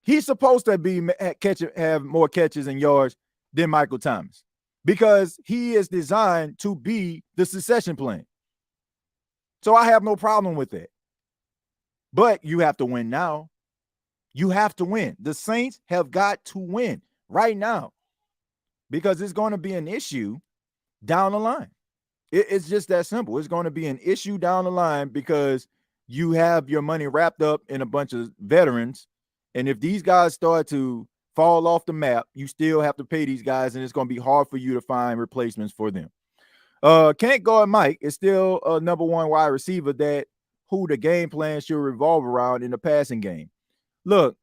he's supposed to have more catches and yards than Michael Thomas, because he is designed to be the succession plan. So I have no problem with that. But you have to win now. You have to win. The Saints have got to win right now, because it's going to be an issue down the line. It's just that simple. It's going to be an issue down the line because you have your money wrapped up in a bunch of veterans. And if these guys start to fall off the map, you still have to pay these guys, and it's going to be hard for you to find replacements for them. Can't guard Mike is still a number one wide receiver who the game plan should revolve around in the passing game. Look,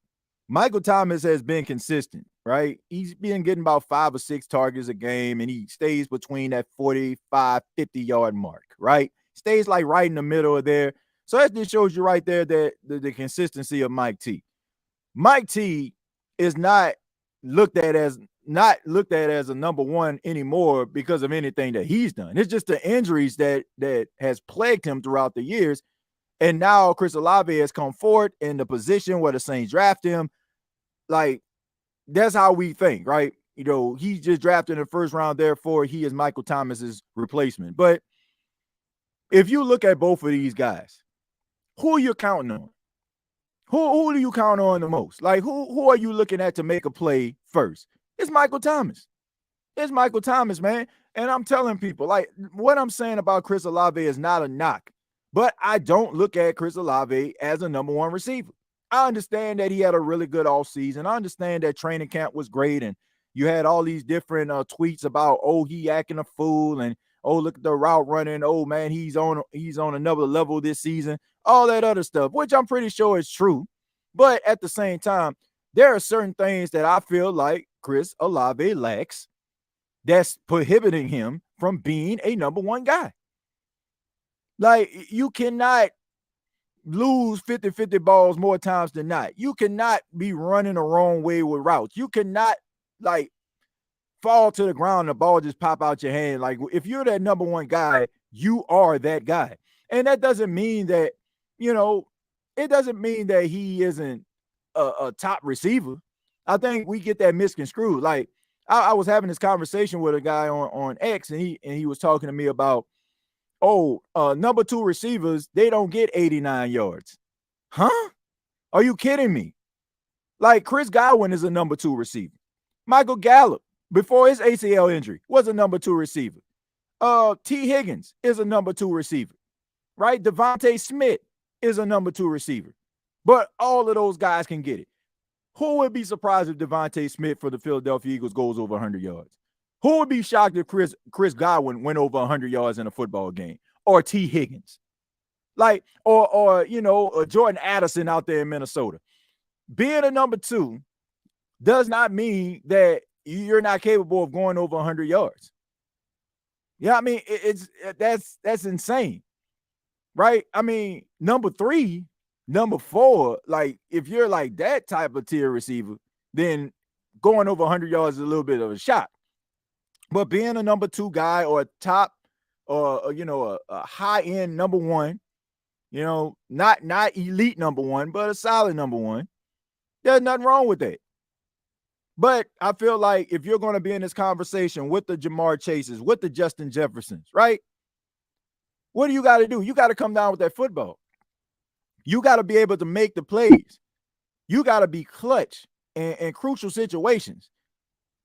Michael Thomas has been consistent, right? He's been getting about 5 or 6 targets a game, and he stays between that 45, 50-yard mark, right? Stays like right in the middle of there. So that just shows you right there that the consistency of Mike T. Mike T is not looked at as a number one anymore because of anything that he's done. It's just the injuries that has plagued him throughout the years. And now Chris Olave has come forward in the position where the Saints draft him. Like, that's how we think, right? He's just drafted in the first round, therefore he is Michael Thomas's replacement. But if you look at both of these guys, who are you counting on? Who do you count on the most? Like, who are you looking at to make a play first? It's Michael Thomas. It's Michael Thomas, man. And I'm telling people, like, what I'm saying about Chris Olave is not a knock, but I don't look at Chris Olave as a number one receiver. I understand that he had a really good offseason. I understand that training camp was great, and you had all these different tweets about, oh, he acting a fool, and oh, look at the route running. Oh man, he's on another level this season. All that other stuff, which I'm pretty sure is true. But at the same time, there are certain things that I feel like Chris Olave lacks that's prohibiting him from being a number one guy. Like, you cannot lose 50-50 balls more times than not. You cannot be running the wrong way with routes. You cannot, like, fall to the ground and the ball just pop out your hand. Like, if you're that number one guy, you are that guy. And that doesn't mean that, it doesn't mean that he isn't a top receiver. I think we get that misconstrued. Like, I was having this conversation with a guy on X, and he was talking to me about, number two receivers, they don't get 89 yards. Huh? Are you kidding me? Like, Chris Godwin is a number two receiver. Michael Gallup, before his ACL injury, was a number two receiver. T. Higgins is a number two receiver, right? Devontae Smith is a number two receiver. But all of those guys can get it. Who would be surprised if Devontae Smith for the Philadelphia Eagles goes over 100 yards? Who would be shocked if Chris Godwin went over 100 yards in a football game? Or T. Higgins? Like, or Jordan Addison out there in Minnesota. Being a number two does not mean that you're not capable of going over 100 yards. Yeah, I mean, that's insane, right? I mean, number three, number four, like, if you're like that type of tier receiver, then going over 100 yards is a little bit of a shock. But being a number two guy or a top or, a high-end number one, not elite number one, but a solid number one, there's nothing wrong with that. But I feel like if you're going to be in this conversation with the Jamar Chases, with the Justin Jeffersons, right? What do you got to do? You got to come down with that football. You got to be able to make the plays. You got to be clutch in crucial situations.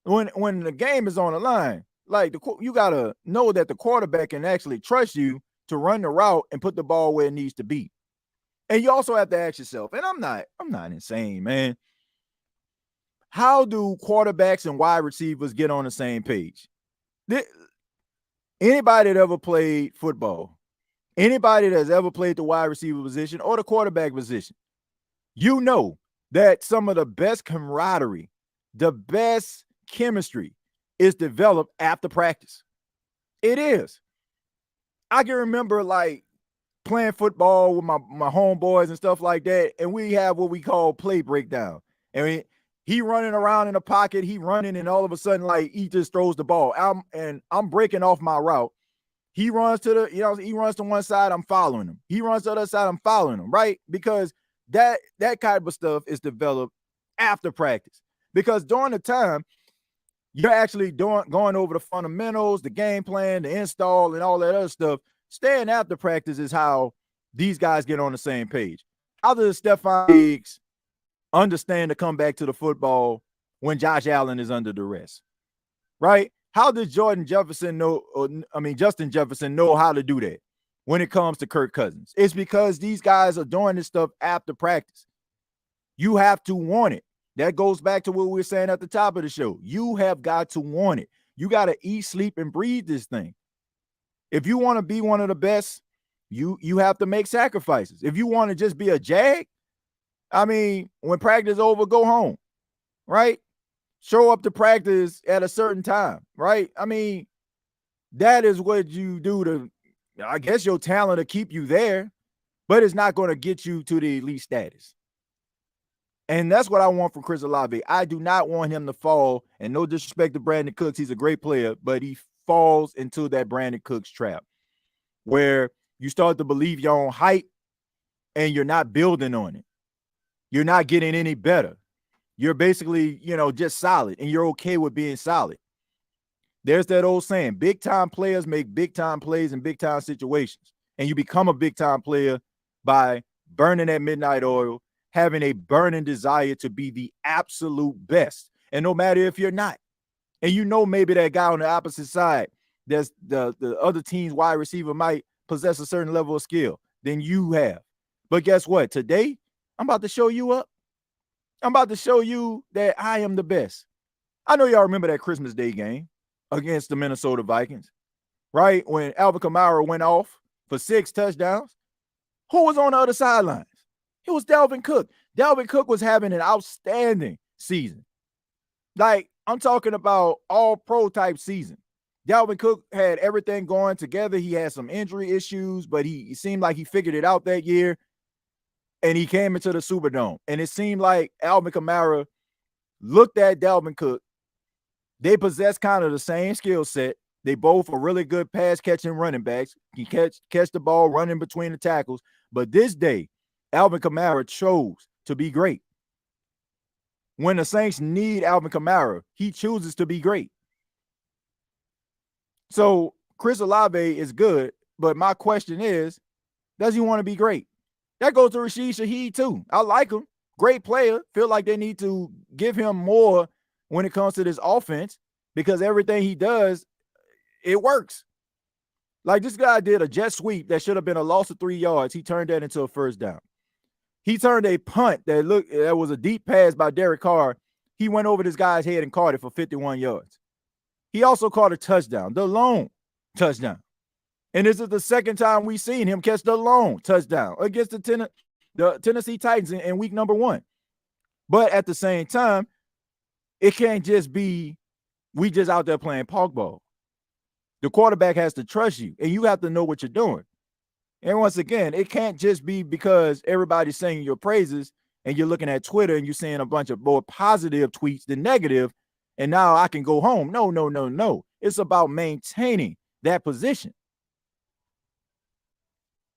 When the game is on the line, like, you got to know that the quarterback can actually trust you to run the route and put the ball where it needs to be. And you also have to ask yourself, and I'm not insane, man. How do quarterbacks and wide receivers get on the same page? Anybody that ever played football, anybody that's ever played the wide receiver position or the quarterback position, you know that some of the best camaraderie, the best chemistry is developed after practice. It is. I can remember, like, playing football with my homeboys and stuff like that, and we have what we call play breakdown. And he running around in the pocket, he running, and all of a sudden, like, he just throws the ball. I'm breaking off my route. He runs to he runs to one side, I'm following him. He runs to the other side, I'm following him, right? Because that kind of stuff is developed after practice. Because during the time, you're actually going over the fundamentals, the game plan, the install, and all that other stuff. Staying after practice is how these guys get on the same page. How does Stephon Diggs understand to come back to the football when Josh Allen is under duress, right? How does Justin Jefferson know how to do that when it comes to Kirk Cousins? It's because these guys are doing this stuff after practice. You have to want it. That goes back to what we were saying at the top of the show. You have got to want it. You got to eat, sleep, and breathe this thing. If you want to be one of the best, you have to make sacrifices. If you want to just be a jag, I mean, when practice is over, go home, right? Show up to practice at a certain time, right? I mean, that is what you do to, I guess, your talent to keep you there, but it's not going to get you to the elite status. And that's what I want from Chris Olave. I do not want him to fall, and no disrespect to Brandon Cooks. He's a great player, but he falls into that Brandon Cooks trap where you start to believe your own hype and you're not building on it. You're not getting any better. You're basically, just solid, and you're okay with being solid. There's that old saying, big time players make big time plays in big time situations. And you become a big time player by burning that midnight oil, having a burning desire to be the absolute best. And no matter if you're not, and maybe that guy on the opposite side, there's the other team's wide receiver might possess a certain level of skill than you have. But guess what? Today, I'm about to show you up. I'm about to show you that I am the best. I know y'all remember that Christmas Day game against the Minnesota Vikings, right? When Alvin Kamara went off for 6 touchdowns. Who was on the other sidelines? It was Dalvin Cook. Dalvin Cook was having an outstanding season. Like, I'm talking about all-pro type season. Dalvin Cook had everything going together. He had some injury issues, but he seemed like he figured it out that year, and he came into the Superdome. And it seemed like Alvin Kamara looked at Dalvin Cook. They possess kind of the same skill set. They both are really good pass-catching running backs. He catch the ball running between the tackles. But this day, Alvin Kamara chose to be great. When the Saints need Alvin Kamara, he chooses to be great. So Chris Olave is good, but my question is, does he want to be great? That goes to Rashid Shaheed too. I like him. Great player. Feel like they need to give him more when it comes to this offense because everything he does, it works. Like this guy did a jet sweep that should have been a loss of 3 yards. He turned that into a first down. He turned a punt that was a deep pass by Derek Carr. He went over this guy's head and caught it for 51 yards. He also caught a touchdown, the lone touchdown. And this is the second time we've seen him catch the lone touchdown against the Tennessee Titans in week number 1. But at the same time, it can't just be we just out there playing park ball. The quarterback has to trust you, and you have to know what you're doing. And once again, it can't just be because everybody's saying your praises and you're looking at Twitter and you're seeing a bunch of more positive tweets than negative, and now I can go home. No. It's about maintaining that position.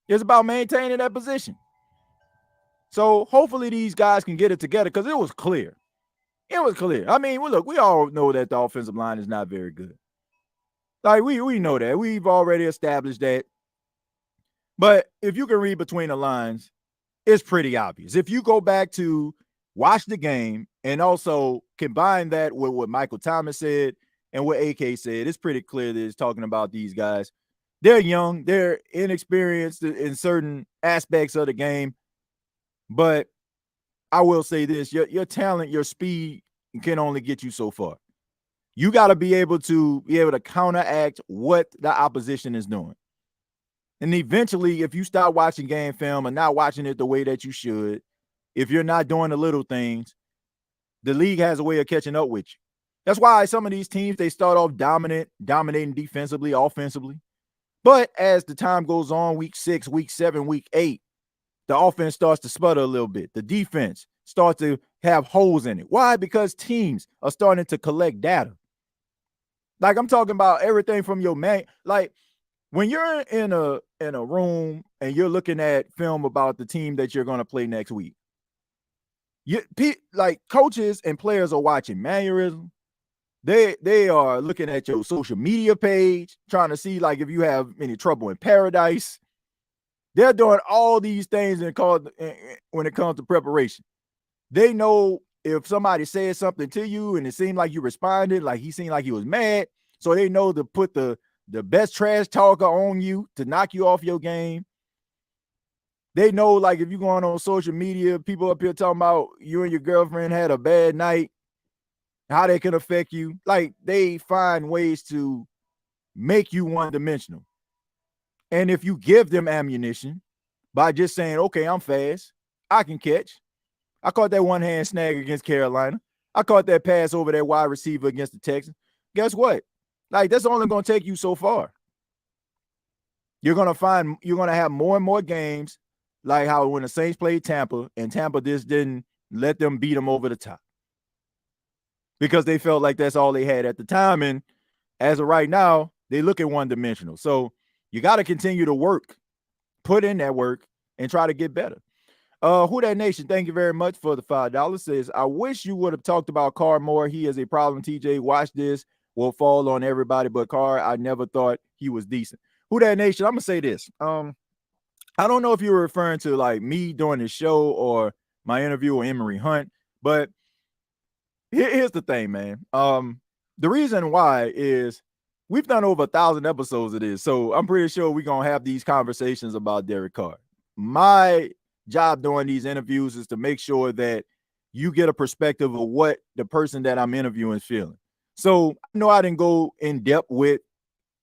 It's about maintaining that position. So hopefully these guys can get it together because it was clear. It was clear. I mean, look, we all know that the offensive line is not very good. Like, we know that. We've already established that. But if you can read between the lines, it's pretty obvious. If you go back to watch the game and also combine that with what Michael Thomas said and what AK said, it's pretty clear that it's talking about these guys. They're young. They're inexperienced in certain aspects of the game. But I will say this, your talent, your speed can only get you so far. You got to be able to counteract what the opposition is doing. And eventually, if you start watching game film and not watching it the way that you should, if you're not doing the little things, the league has a way of catching up with you. That's why some of these teams, they start off dominating defensively, offensively. But as the time goes on, week 6, week 7, week 8, the offense starts to sputter a little bit. The defense starts to have holes in it. Why? Because teams are starting to collect data. Like, I'm talking about everything from your man. Like, when you're in a room and you're looking at film about the team that you're going to play next week, like coaches and players are watching mannerism. They are looking at your social media page, trying to see like if you have any trouble in paradise. They're doing all these things when it comes to preparation. They know if somebody says something to you and it seemed like you responded, like he seemed like he was mad, so they know to put the best trash talker on you to knock you off your game. They know, like, if you're going on social media, people up here talking about you and your girlfriend had a bad night, how they can affect you. Like, they find ways to make you one-dimensional. And if you give them ammunition by just saying, okay, I'm fast, I can catch. I caught that one-hand snag against Carolina. I caught that pass over that wide receiver against the Texans. Guess what? Like, that's only going to take you so far. You're going to have more and more games like how when the Saints played Tampa and Tampa just didn't let them beat them over the top because they felt like that's all they had at the time. And as of right now, they look at one-dimensional. So you got to continue to work, put in that work, and try to get better. Who That Nation, thank you very much for the $5. Says, I wish you would have talked about Carr more. He is a problem, TJ. Watch this. Will fall on everybody but Carr. I never thought he was decent. Who That Nation, I'm going to say this. I don't know if you were referring to like me doing the show or my interview with Emory Hunt, but here's the thing, man. The reason why is we've done over 1,000 episodes of this, so I'm pretty sure we're going to have these conversations about Derek Carr. My job doing these interviews is to make sure that you get a perspective of what the person that I'm interviewing is feeling. So I know I didn't go in depth with,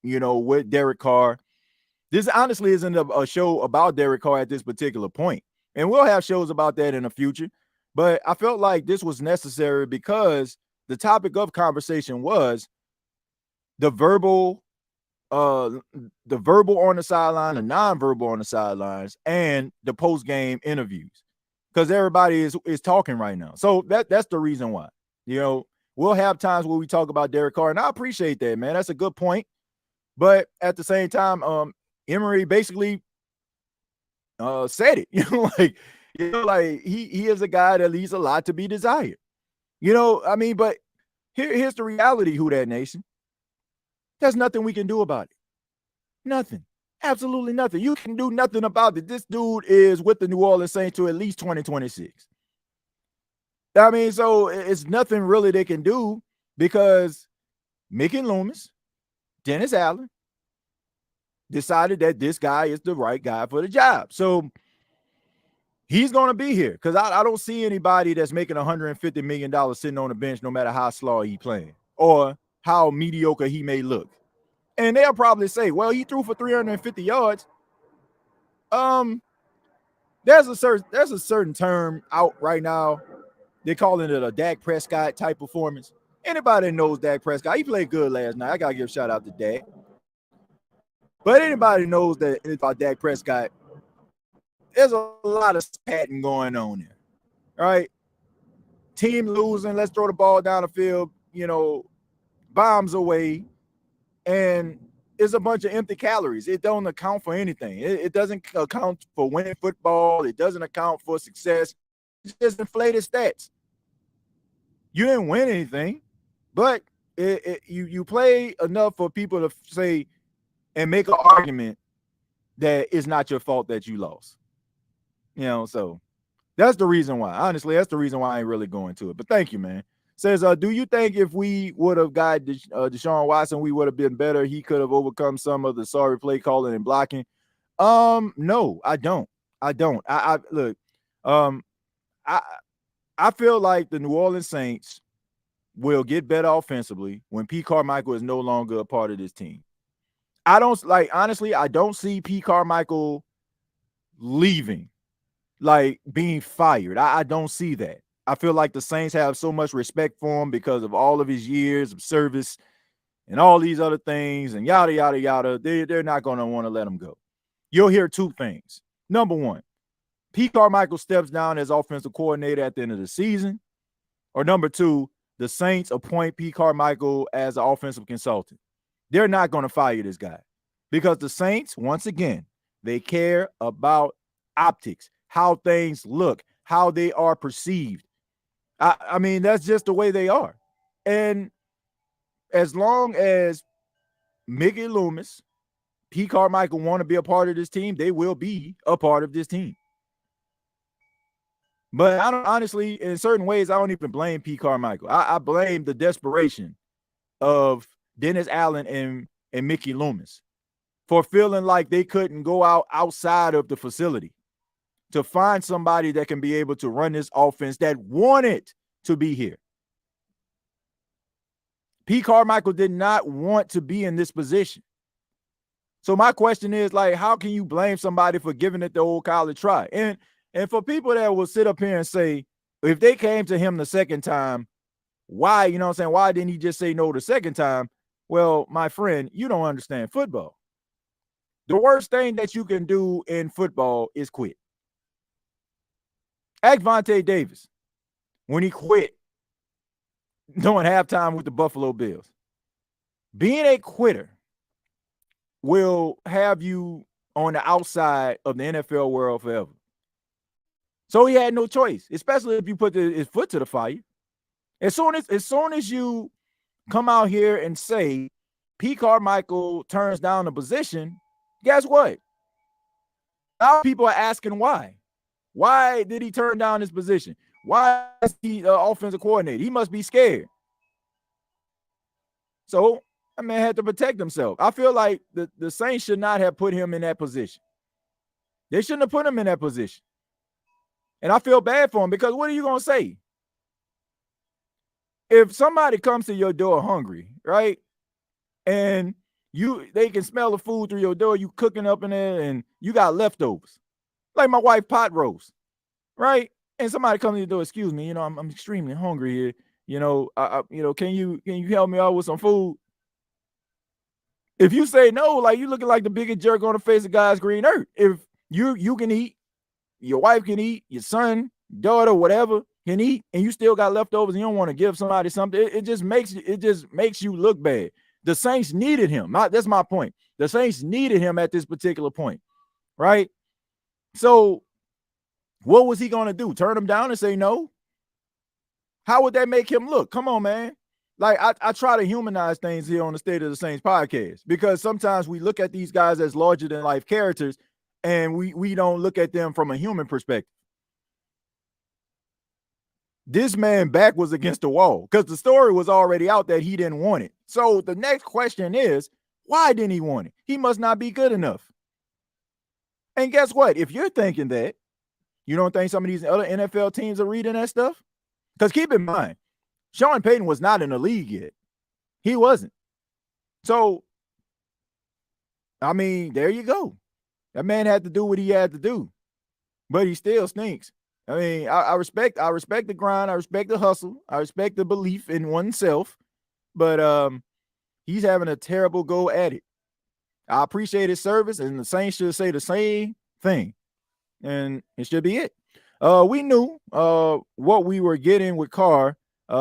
with Derek Carr. This honestly isn't a show about Derek Carr at this particular point. And we'll have shows about that in the future. But I felt like this was necessary because the topic of conversation was the verbal on the sideline, the nonverbal on the sidelines, and the post-game interviews. Because everybody is talking right now. So that's the reason why. We'll have times where we talk about Derek Carr, and I appreciate that, man. That's a good point. But at the same time, Emory basically said it. He is a guy that leaves a lot to be desired. But here's the reality, Who Dat Nation. There's nothing we can do about it. Nothing. Absolutely nothing. You can do nothing about it. This dude is with the New Orleans Saints to at least 2026. So it's nothing really they can do because Mickey Loomis, Dennis Allen, decided that this guy is the right guy for the job. So he's going to be here because I don't see anybody that's making $150 million sitting on the bench no matter how slow he playing or how mediocre he may look. And they'll probably say, well, he threw for 350 yards. There's a certain term out right now. They're calling it a Dak Prescott type performance. Anybody that knows Dak Prescott, he played good last night. I got to give a shout out to Dak. But anybody knows that about Dak Prescott, there's a lot of patting going on there. All right. Team losing, let's throw the ball down the field, bombs away. And it's a bunch of empty calories. It don't account for anything. It doesn't account for winning football. It doesn't account for success. It's just inflated stats. You didn't win anything, but you play enough for people to say and make an argument that it's not your fault that you lost. So that's the reason why. Honestly, that's the reason why I ain't really going to it. But thank you, man. Says, do you think if we would have got Deshaun Watson, we would have been better? He could have overcome some of the sorry play calling and blocking. No, I don't. I look. I feel like the New Orleans Saints will get better offensively when P. Carmichael is no longer a part of this team. Honestly, I don't see P. Carmichael leaving, being fired. I don't see that. I feel like the Saints have so much respect for him because of all of his years of service and all these other things and yada, yada, yada. They're not going to want to let him go. You'll hear two things. Number one, Pete Carmichael steps down as offensive coordinator at the end of the season. Or number two, the Saints appoint Pete Carmichael as an offensive consultant. They're not going to fire this guy because the Saints, once again, they care about optics, how things look, how they are perceived. That's just the way they are. And as long as Mickey Loomis, Pete Carmichael want to be a part of this team, they will be a part of this team. But I don't, honestly, in certain ways, I don't even blame Pete Carmichael. I blame the desperation of Dennis Allen and Mickey Loomis for feeling like they couldn't go outside of the facility to find somebody that can be able to run this offense that wanted to be here. Pete Carmichael did not want to be in this position. So my question is, how can you blame somebody for giving it the old college try? And for people that will sit up here and say, if they came to him the second time, why, why didn't he just say no the second time? Well, my friend, you don't understand football. The worst thing that you can do in football is quit. Ask Vontae Davis when he quit during halftime with the Buffalo Bills. Being a quitter will have you on the outside of the NFL world forever. So he had no choice, especially if you put his foot to the fire. As soon as you come out here and say Pete Carmichael turns down the position, guess what? Now people are asking why. Why did he turn down his position? Why is he offensive coordinator? He must be scared. So, had to protect himself. I feel like the Saints should not have put him in that position. They shouldn't have put him in that position. And I feel bad for him because what are you going to say? if somebody comes to your door hungry, right? And they can smell the food through your door, you cooking up in there, and you got leftovers. Like my wife pot roast, right? And somebody comes to your door, excuse me, I'm extremely hungry here. Can you help me out with some food? If you say no, like you looking like the biggest jerk on the face of God's green earth. If you can eat, your wife can eat, your son, daughter, whatever can eat, and you still got leftovers and you don't want to give somebody something, it just makes you look bad. The Saints needed him. That's my point. The Saints needed him at this particular point, right? So what was he going to do? Turn him down and say no? How would that make him look? Come on, man. Like I try to humanize things here on the State of the Saints podcast, because sometimes we look at these guys as larger than life characters and we don't look at them from a human perspective. This man back was against the wall because the story was already out that he didn't want it. So the next question is, why didn't he want it? He must not be good enough. And guess what? If you're thinking that, you don't think some of these other NFL teams are reading that stuff? Because keep in mind, Sean Payton was not in the league yet. He wasn't. So, I mean, there you go. That man had to do what he had to do, but he still stinks. I mean, I respect the grind. I respect the hustle. I respect the belief in oneself, but he's having a terrible go at it. I appreciate his service, and the Saints should say the same thing, and it should be it. We knew what we were getting with Carr.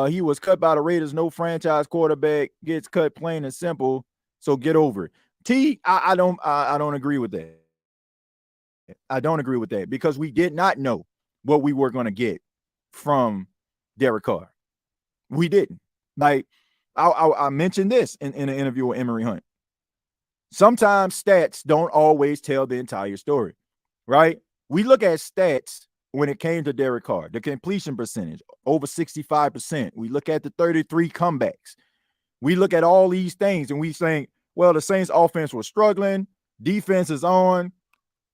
He was cut by the Raiders. No franchise quarterback gets cut, plain and simple. So get over it. I don't agree with that. I don't agree with that because we did not know what we were going to get from Derek Carr. We didn't. Like I mentioned this in an interview with Emory Hunt. Sometimes stats don't always tell the entire story, right? We look at stats when it came to Derek Carr, the completion percentage, over 65%. We look at the 33 comebacks. We look at all these things and we think, well, the Saints offense was struggling. Defense is on.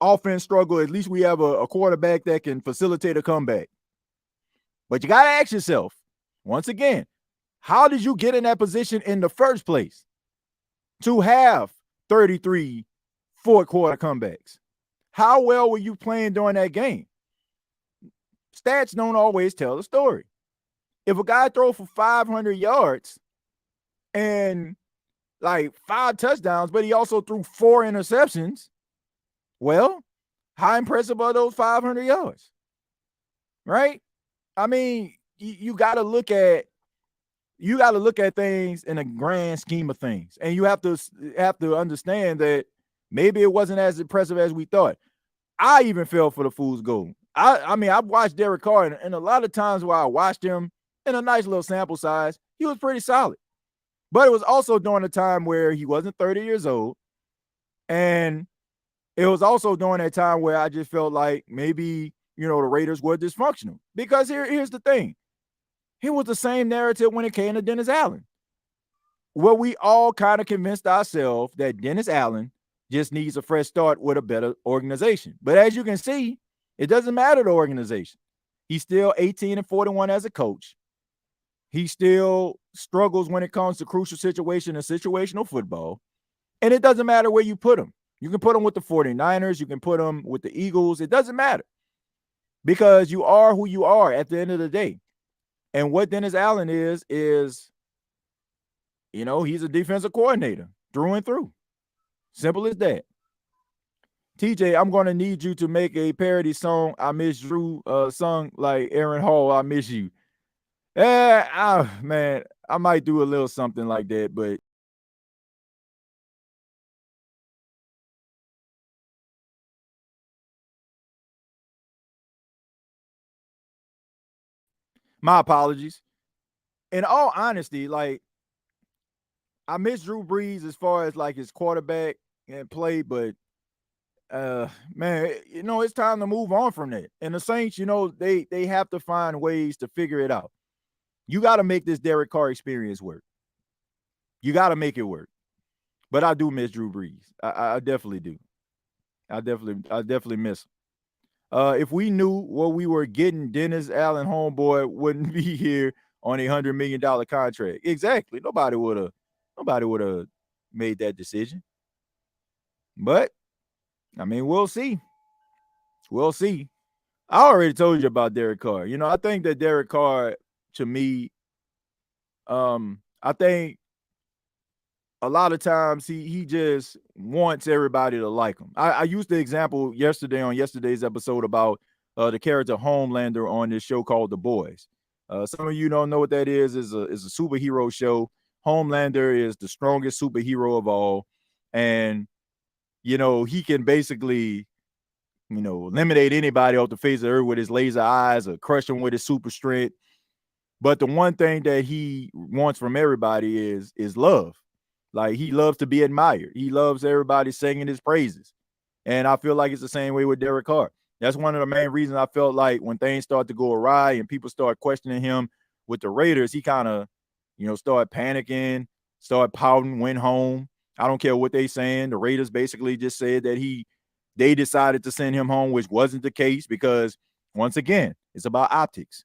Offense struggle. At least we have a quarterback that can facilitate a comeback. But you got to ask yourself, once again, how did you get in that position in the first place to have 33 fourth-quarter comebacks? How well were you playing during that game? Stats don't always tell the story. If a guy throws for 500 yards and like 5 touchdowns, but he also threw 4 interceptions, well, how impressive are those 500 yards? Right? I mean, you got to look at things in a grand scheme of things, and you have to understand that maybe it wasn't as impressive as we thought. I even fell for the fool's gold. I mean, I've watched Derek Carr, and a lot of times where I watched him in a nice little sample size, he was pretty solid. But it was also during a time where he wasn't 30 years old, and it was also during that time where I just felt like maybe, the Raiders were dysfunctional. Because here's the thing. It was the same narrative when it came to Dennis Allen. Well, we all kind of convinced ourselves that Dennis Allen just needs a fresh start with a better organization. But as you can see, it doesn't matter the organization. He's still 18-41 as a coach. He still struggles when it comes to crucial situation and situational football. And it doesn't matter where you put him. You can put him with the 49ers. You can put him with the Eagles. It doesn't matter. Because you are who you are at the end of the day. And what Dennis Allen is, he's a defensive coordinator through and through. Simple as that. TJ, I'm going to need you to make a parody song. I Miss Drew sung like Aaron Hall, I Miss You. Man, I might do a little something like that, but my apologies. In all honesty, like, I miss Drew Brees as far as like his quarterback and play, but man, it's time to move on from that. And the Saints, they have to find ways to figure it out. You got to make this Derek Carr experience work. You got to make it work. But I do miss Drew Brees. I definitely do. I definitely miss him. If we knew what we were getting, Dennis Allen homeboy wouldn't be here on a $100 million contract. Exactly. Nobody would have made that decision. But I mean, we'll see. We'll see. I already told you about Derek Carr. You know, I think that Derek Carr, to me, I think a lot of times he just wants everybody to like him. I used the example yesterday on yesterday's episode about the character Homelander on this show called The Boys. Some of you don't know what that is. Is a superhero show. Homelander is the strongest superhero of all, and you know he can basically, you know, eliminate anybody off the face of the earth with his laser eyes or crush them with his super strength. But the one thing that he wants from everybody is love. Like, he loves to be admired. He loves everybody singing his praises. And I feel like it's the same way with Derek Carr. That's one of the main reasons I felt like when things start to go awry and people start questioning him with the Raiders, he kind of, you know, started panicking, started pouting, went home. I don't care what they saying. The Raiders basically just said that they decided to send him home, which wasn't the case because, once again, it's about optics.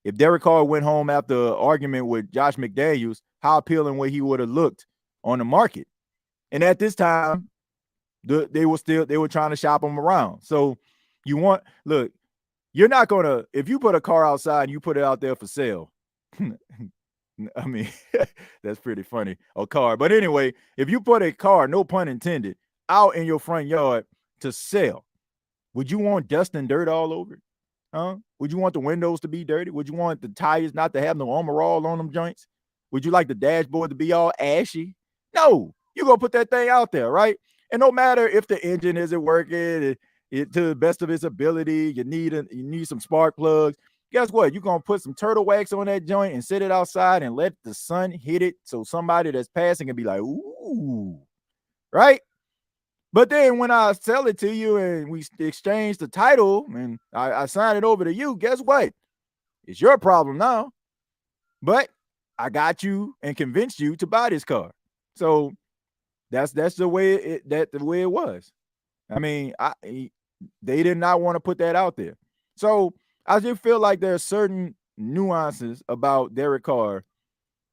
If Derek Carr went home after an argument with Josh McDaniels, how appealing would he would have looked on the market? And at this time, they were trying to shop him around. So you're not going to, if you put a car outside and you put it out there for sale, I mean, that's pretty funny, a car. But anyway, if you put a car, no pun intended, out in your front yard to sell, would you want dust and dirt all over it? Huh? Would you want the windows to be dirty? Would you want the tires not to have no armor all on them joints? Would you like the dashboard to be all ashy? No, you're going to put that thing out there, right? And no matter if the engine isn't working it to the best of its ability, you need some spark plugs. Guess what? You're going to put some turtle wax on that joint and sit it outside and let the sun hit it so somebody that's passing can be like, ooh, right? But then when I sell it to you and we exchange the title and I sign it over to you, guess what? It's your problem now. But I got you and convinced you to buy this car. So that's the way it was. I mean, they did not want to put that out there. So I just feel like there's certain nuances about Derek Carr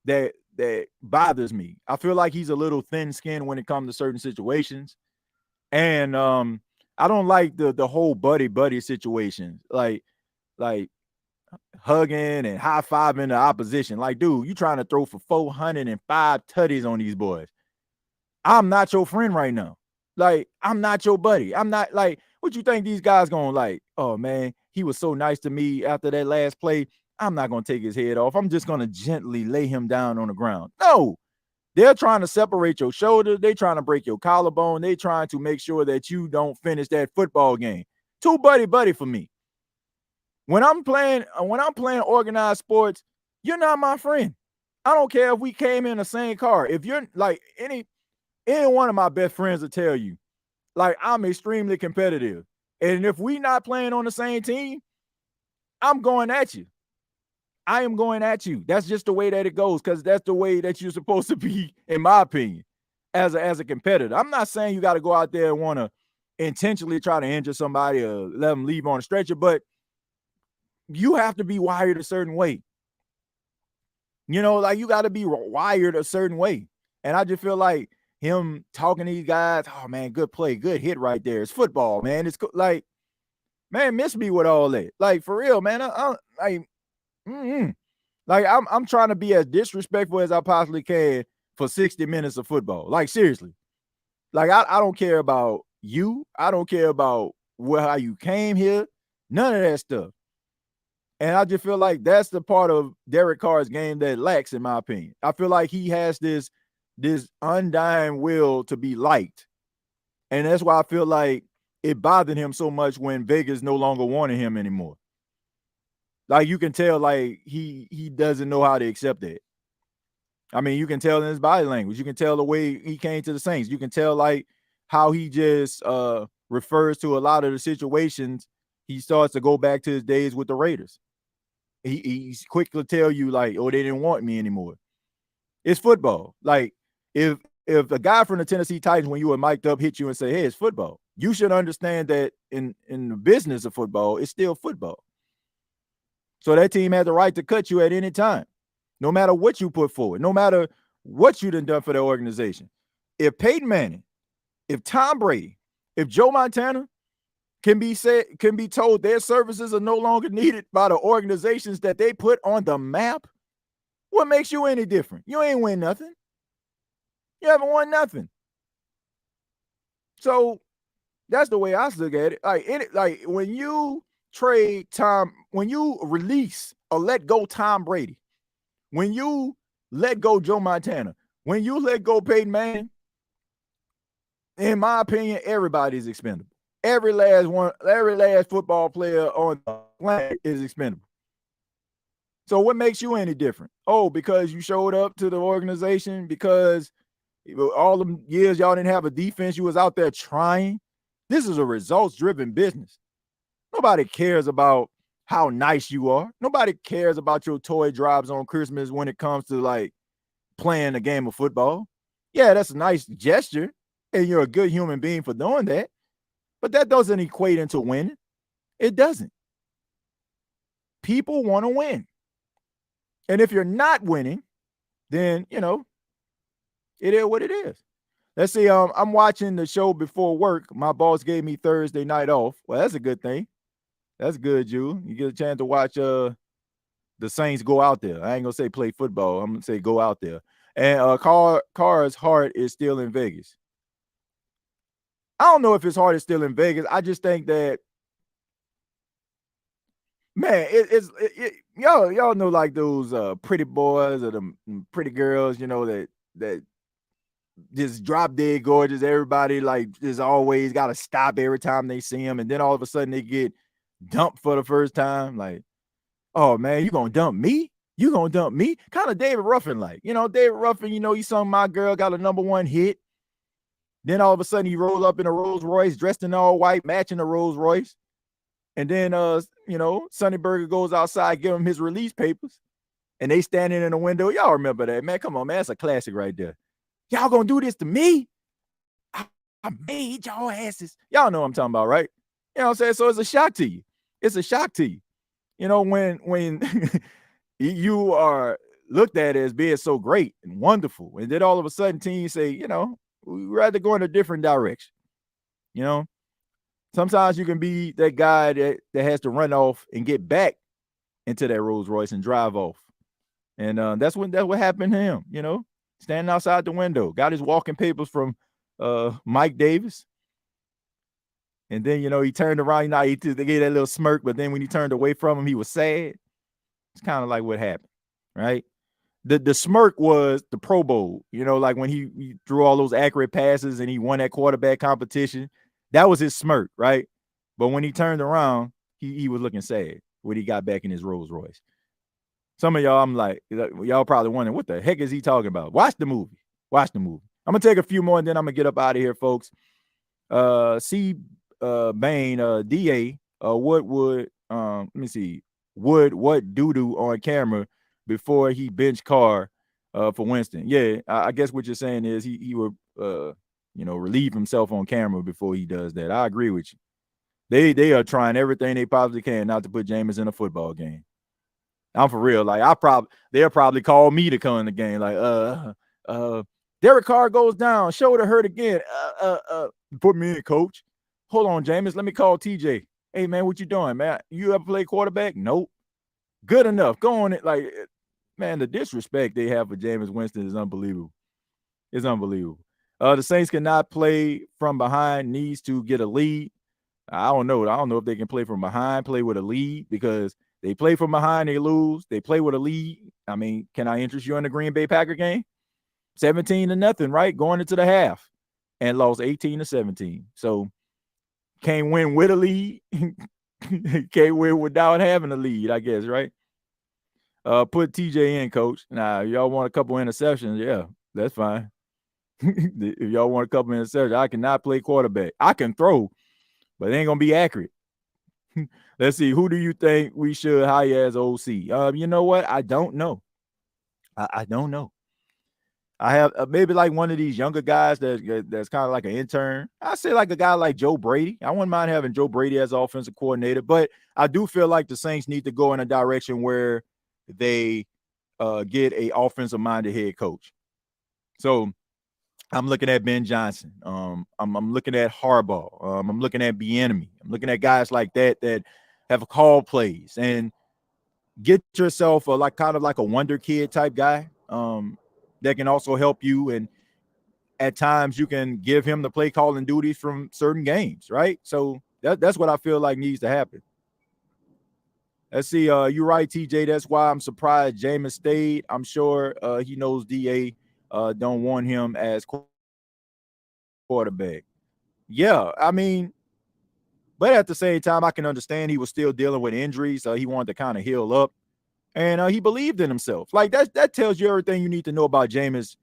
that bothers me. I feel like he's a little thin-skinned when it comes to certain situations. And I don't like the whole buddy situation, like hugging and high-fiving the opposition. Like, dude, you trying to throw for 405 tutties on these boys. I'm not your friend right now. Like, I'm not your buddy. I'm not, like, what you think these guys gonna like? Oh man, he was so nice to me after that last play. I'm not gonna take his head off. I'm just gonna gently lay him down on the ground. No. They're trying to separate your shoulders. They're trying to break your collarbone. They're trying to make sure that you don't finish that football game. Too buddy for me. When I'm playing organized sports, you're not my friend. I don't care if we came in the same car. If you're like any one of my best friends will tell you, like, I'm extremely competitive. And if we not playing on the same team, I'm going at you. I am going at you. That's just the way that it goes, because that's the way that you're supposed to be, in my opinion, as a competitor. I'm not saying you got to go out there and want to intentionally try to injure somebody or let them leave on a stretcher, but you have to be wired a certain way. You know, like, you got to be wired a certain way. And I just feel like him talking to these guys, oh, man, good play, good hit right there. It's football, man. It's like, man, miss me with all that. Like, for real, man. Like, I'm trying to be as disrespectful as I possibly can for 60 minutes of football. Like, seriously. Like, I don't care about you. I don't care about how you came here. None of that stuff. And I just feel like that's the part of Derek Carr's game that lacks, in my opinion. I feel like he has this undying will to be liked. And that's why I feel like it bothered him so much when Vegas no longer wanted him anymore. Like, you can tell, like, he doesn't know how to accept that. I mean, you can tell in his body language. You can tell the way he came to the Saints. You can tell, like, how he just refers to a lot of the situations. He starts to go back to his days with the Raiders. He's quick to tell you, like, oh, they didn't want me anymore. It's football. Like, if a guy from the Tennessee Titans, when you were mic'd up, hit you and say, hey, it's football, you should understand that in the business of football, it's still football. So that team had the right to cut you at any time, no matter what you put forward, no matter what you done for the organization. If Peyton Manning, if Tom Brady, if Joe Montana can be told their services are no longer needed by the organizations that they put on the map, what makes you any different? You ain't win nothing. You haven't won nothing. So that's the way I look at it. Like when you when you release or let go Tom Brady, when you let go Joe Montana, when you let go Peyton Manning, in my opinion, everybody's expendable. Every last football player on the planet is expendable. So what makes you any different? Oh, because you showed up to the organization, because all the years y'all didn't have a defense, you was out there trying. This is a results-driven business. Nobody cares about how nice you are. Nobody cares about your toy drops on Christmas when it comes to like playing a game of football. Yeah, that's a nice gesture, and you're a good human being for doing that. But that doesn't equate into winning. It doesn't. People want to win. And if you're not winning, then, you know, it is what it is. Let's see. I'm watching the show before work. My boss gave me Thursday night off. Well, that's a good thing. That's good, Ju. You get a chance to watch the Saints go out there. I ain't gonna say play football. I'm gonna say go out there. And Carr's heart is still in Vegas. I don't know if his heart is still in Vegas. I just think that, man, y'all know like those pretty boys or the pretty girls, you know, that just drop dead gorgeous. Everybody like is always got to stop every time they see them, and then all of a sudden they get dumped for the first time. Like, oh man, you gonna dump me? You gonna dump me? Kind of David Ruffin like, you know, David Ruffin. You know, he sung "My Girl," got a #1 hit. Then all of a sudden he rolls up in a Rolls Royce, dressed in all white, matching the Rolls Royce. And then, you know, Sonny Berger goes outside, give him his release papers, and they standing in the window. Y'all remember that, man? Come on, man. That's a classic right there. Y'all gonna do this to me? I made y'all asses. Y'all know what I'm talking about, right? You know what I'm saying? So it's a shock to you. It's a shock to you. You know, when you are looked at as being so great and wonderful, and then all of a sudden teams say, you know, we'd rather go in a different direction. You know, sometimes you can be that guy that has to run off and get back into that Rolls Royce and drive off. And that's what happened to him, you know, standing outside the window, got his walking papers from Mike Davis. And then, you know, he turned around, they gave that little smirk, but then when he turned away from him, he was sad. It's kind of like what happened, right? The smirk was the Pro Bowl, you know, like when he threw all those accurate passes and he won that quarterback competition. That was his smirk, right? But when he turned around, he was looking sad when he got back in his Rolls Royce. Some of y'all, I'm like, y'all probably wondering, what the heck is he talking about? Watch the movie. Watch the movie. I'm going to take a few more, and then I'm going to get up out of here, folks. Bain, DA, let me see, what doo-doo on camera before he benched Carr for Winston. Yeah, I guess what you're saying is he would, you know, relieve himself on camera before he does that. I agree with you. They are trying everything they possibly can not to put Jameis in a football game. I'm for real. Like they'll probably call me to come in the game. Like, Derek Carr goes down, shoulder hurt again. Put me in, coach. Hold on, Jameis. Let me call TJ. Hey man, what you doing, man? You ever play quarterback? Nope. Good enough. Go on it. Like, man, the disrespect they have for Jameis Winston is unbelievable. It's unbelievable. The Saints cannot play from behind, needs to get a lead. I don't know. I don't know if they can play from behind, play with a lead, because they play from behind, they lose. They play with a lead. I mean, can I interest you in the Green Bay Packer game? 17-0, right? Going into the half, and lost 18-17. So can't win with a lead. Can't win without having a lead, I guess, right? Put TJ in, coach. Now, y'all want a couple interceptions? Yeah, that's fine. If y'all want a couple interceptions, I cannot play quarterback. I can throw, but it ain't gonna be accurate. Let's see. Who do you think we should hire as OC? You know what? I don't know. I don't know. I have maybe like one of these younger guys that's kind of like an intern. I say like a guy like Joe Brady. I wouldn't mind having Joe Brady as offensive coordinator, but I do feel like the Saints need to go in a direction where they get a offensive minded head coach. So I'm looking at Ben Johnson. I'm looking at Harbaugh. I'm looking at Bieniemy. I'm looking at guys like that have call plays and get yourself a like kind of like a wonder kid type guy that can also help you. And at times you can give him the play calling duties from certain games, right? So that's what I feel like needs to happen. Let's see. You're right, TJ. That's why I'm surprised Jameis stayed. I'm sure he knows DA don't want him as quarterback. Yeah, I mean, but at the same time, I can understand he was still dealing with injuries. He wanted to kind of heal up, and he believed in himself. Like that tells you everything you need to know about Jameis.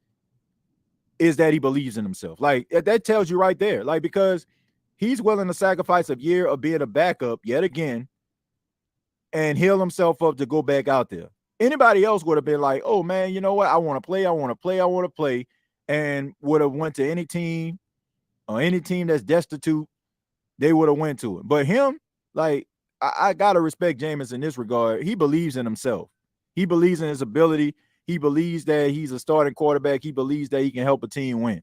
Is that he believes in himself. Like that tells you right there. Like because he's willing to sacrifice a year of being a backup yet again, and heal himself up to go back out there. Anybody else would have been like, "Oh man, you know what? I want to play. I want to play. I want to play," and would have went to any team or any team that's destitute. They would have went to it. But him, like, I gotta respect Jameis in this regard. He believes in himself. He believes in his ability. He believes that he's a starting quarterback. He believes that he can help a team win.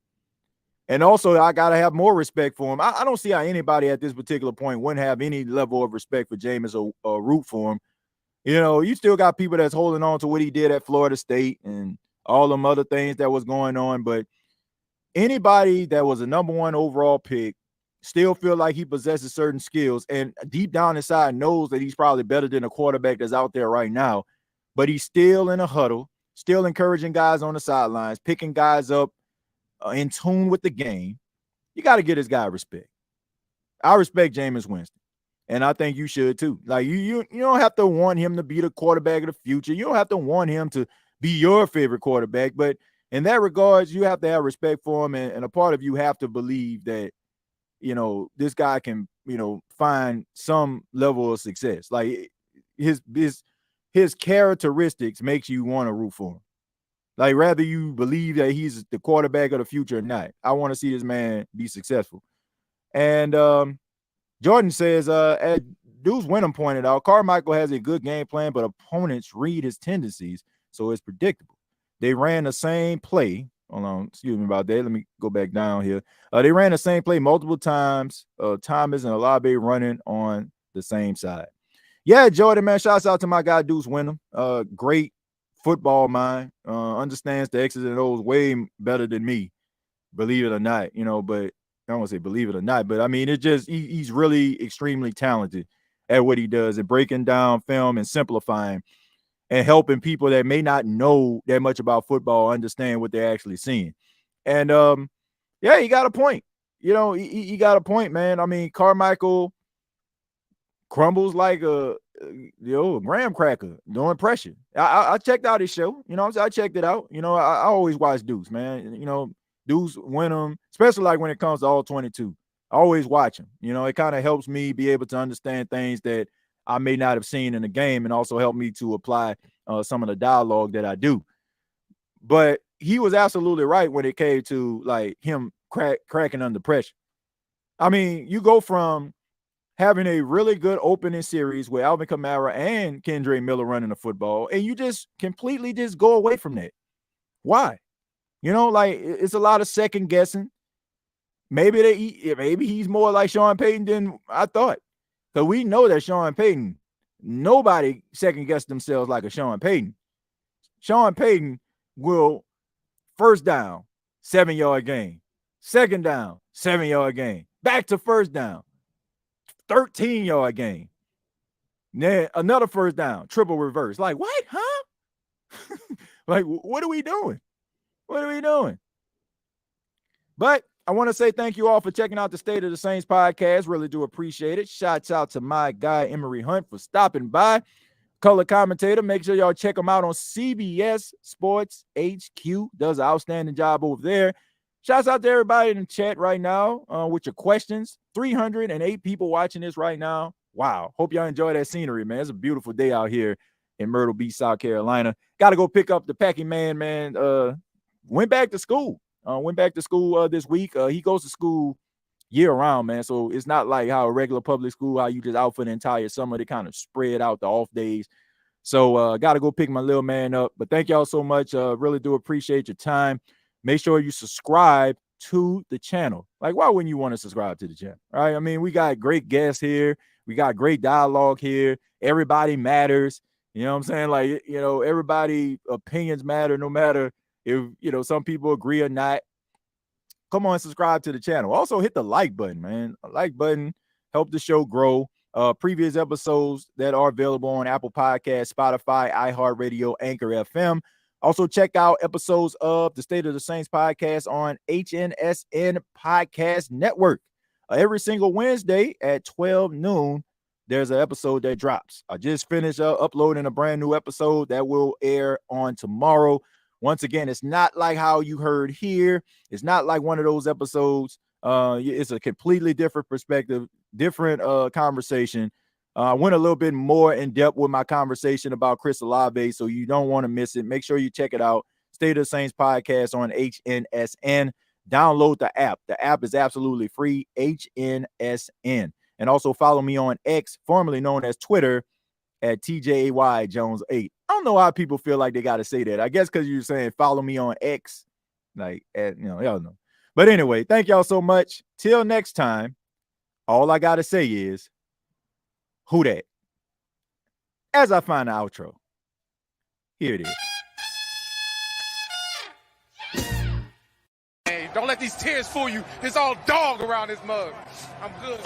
And also, I gotta have more respect for him. I don't see how anybody at this particular point wouldn't have any level of respect for Jameis or root for him. You know, you still got people that's holding on to what he did at Florida State and all them other things that was going on. But anybody that was a number one overall pick still feel like he possesses certain skills and deep down inside knows that he's probably better than a quarterback that's out there right now. But he's still in a huddle, still encouraging guys on the sidelines, picking guys up in tune with the game. You got to get this guy respect. I respect Jameis Winston. And I think you should too. Like you don't have to want him to be the quarterback of the future. You don't have to want him to be your favorite quarterback. But in that regards, you have to have respect for him. And a part of you have to believe that, you know, this guy can, you know, find some level of success. Like his characteristics makes you want to root for him. Like rather you believe that he's the quarterback of the future or not. I want to see this man be successful. And Jordan says, as Deuce Wenham pointed out, Carmichael has a good game plan, but opponents read his tendencies, so it's predictable. They ran the same play. Hold on, excuse me about that. Let me go back down here. They ran the same play multiple times. Thomas and Olave running on the same side. Yeah, Jordan, man, shouts out to my guy Deuce Wenham. Great football mind. Understands the X's and O's way better than me, believe it or not. You know, but I don't want to say believe it or not, but I mean, it's just he's really extremely talented at what he does and breaking down film and simplifying and helping people that may not know that much about football understand what they're actually seeing. And yeah, he got a point. You know, he got a point, man. I mean, Carmichael crumbles like a graham cracker during pressure. I checked out his show. You know, I checked it out. You know, I always watch Deuce, man. You know, Deuce Wenham, especially like when it comes to all 22. I always watch him. You know, it kind of helps me be able to understand things that I may not have seen in the game and also help me to apply some of the dialogue that I do. But he was absolutely right when it came to like him cracking under pressure. I mean, you go from having a really good opening series with Alvin Kamara and Kendre Miller running the football, and you just completely just go away from that. Why? You know, like it's a lot of second guessing. Maybe he's more like Sean Payton than I thought. Because we know that Sean Payton, nobody second guessed themselves like a Sean Payton. Sean Payton will first down, 7-yard gain. Second down, 7-yard gain. Back to first down, 13-yard gain. Then another first down, triple reverse. Like, what? Huh? Like, what are we doing? What are we doing? But I want to say thank you all for checking out the State of the Saints podcast. Really do appreciate it. Shouts out to my guy, Emory Hunt, for stopping by. Color commentator. Make sure y'all check him out on CBS Sports HQ. Does an outstanding job over there. Shouts out to everybody in the chat right now with your questions. 308 people watching this right now. Wow. Hope y'all enjoy that scenery, man. It's a beautiful day out here in Myrtle Beach, South Carolina. Got to go pick up the packing man. went back to school. This week. He goes to school year round, man. So it's not like how a regular public school, how you just out for the entire summer. They kind of spread out the off days. So got to go pick my little man up. But thank y'all so much. Really do appreciate your time. Make sure you subscribe to the channel. Like, why wouldn't you want to subscribe to the channel? Right? I mean, we got great guests here. We got great dialogue here. Everybody matters. You know what I'm saying? Like, you know, everybody opinions matter, no matter if, you know, some people agree or not. Come on, subscribe to the channel. Also hit the like button, man. A like button help the show grow. Previous episodes that are available on Apple Podcasts, Spotify, iHeartRadio, Anchor FM. Also check out episodes of the State of the Saints podcast on HNSN Podcast Network. Every single Wednesday at 12 noon, there's an episode that drops. I just finished uploading a brand new episode that will air on tomorrow. Once again, it's not like how you heard here. It's not like one of those episodes. It's a completely different perspective, different conversation. I went a little bit more in depth with my conversation about Chris Olave, so you don't want to miss it. Make sure you check it out. State of the Saints podcast on HNSN. Download the app. The app is absolutely free, HNSN. And also follow me on X, formerly known as Twitter, at TJAY Jones 8. I don't know why people feel like they got to say that. I guess because you're saying follow me on X. Like, y'all know. But anyway, thank y'all so much. Till next time, all I got to say is, who dat? As I find the outro, here it is. Hey, don't let these tears fool you. It's all dog around this mug. I'm good.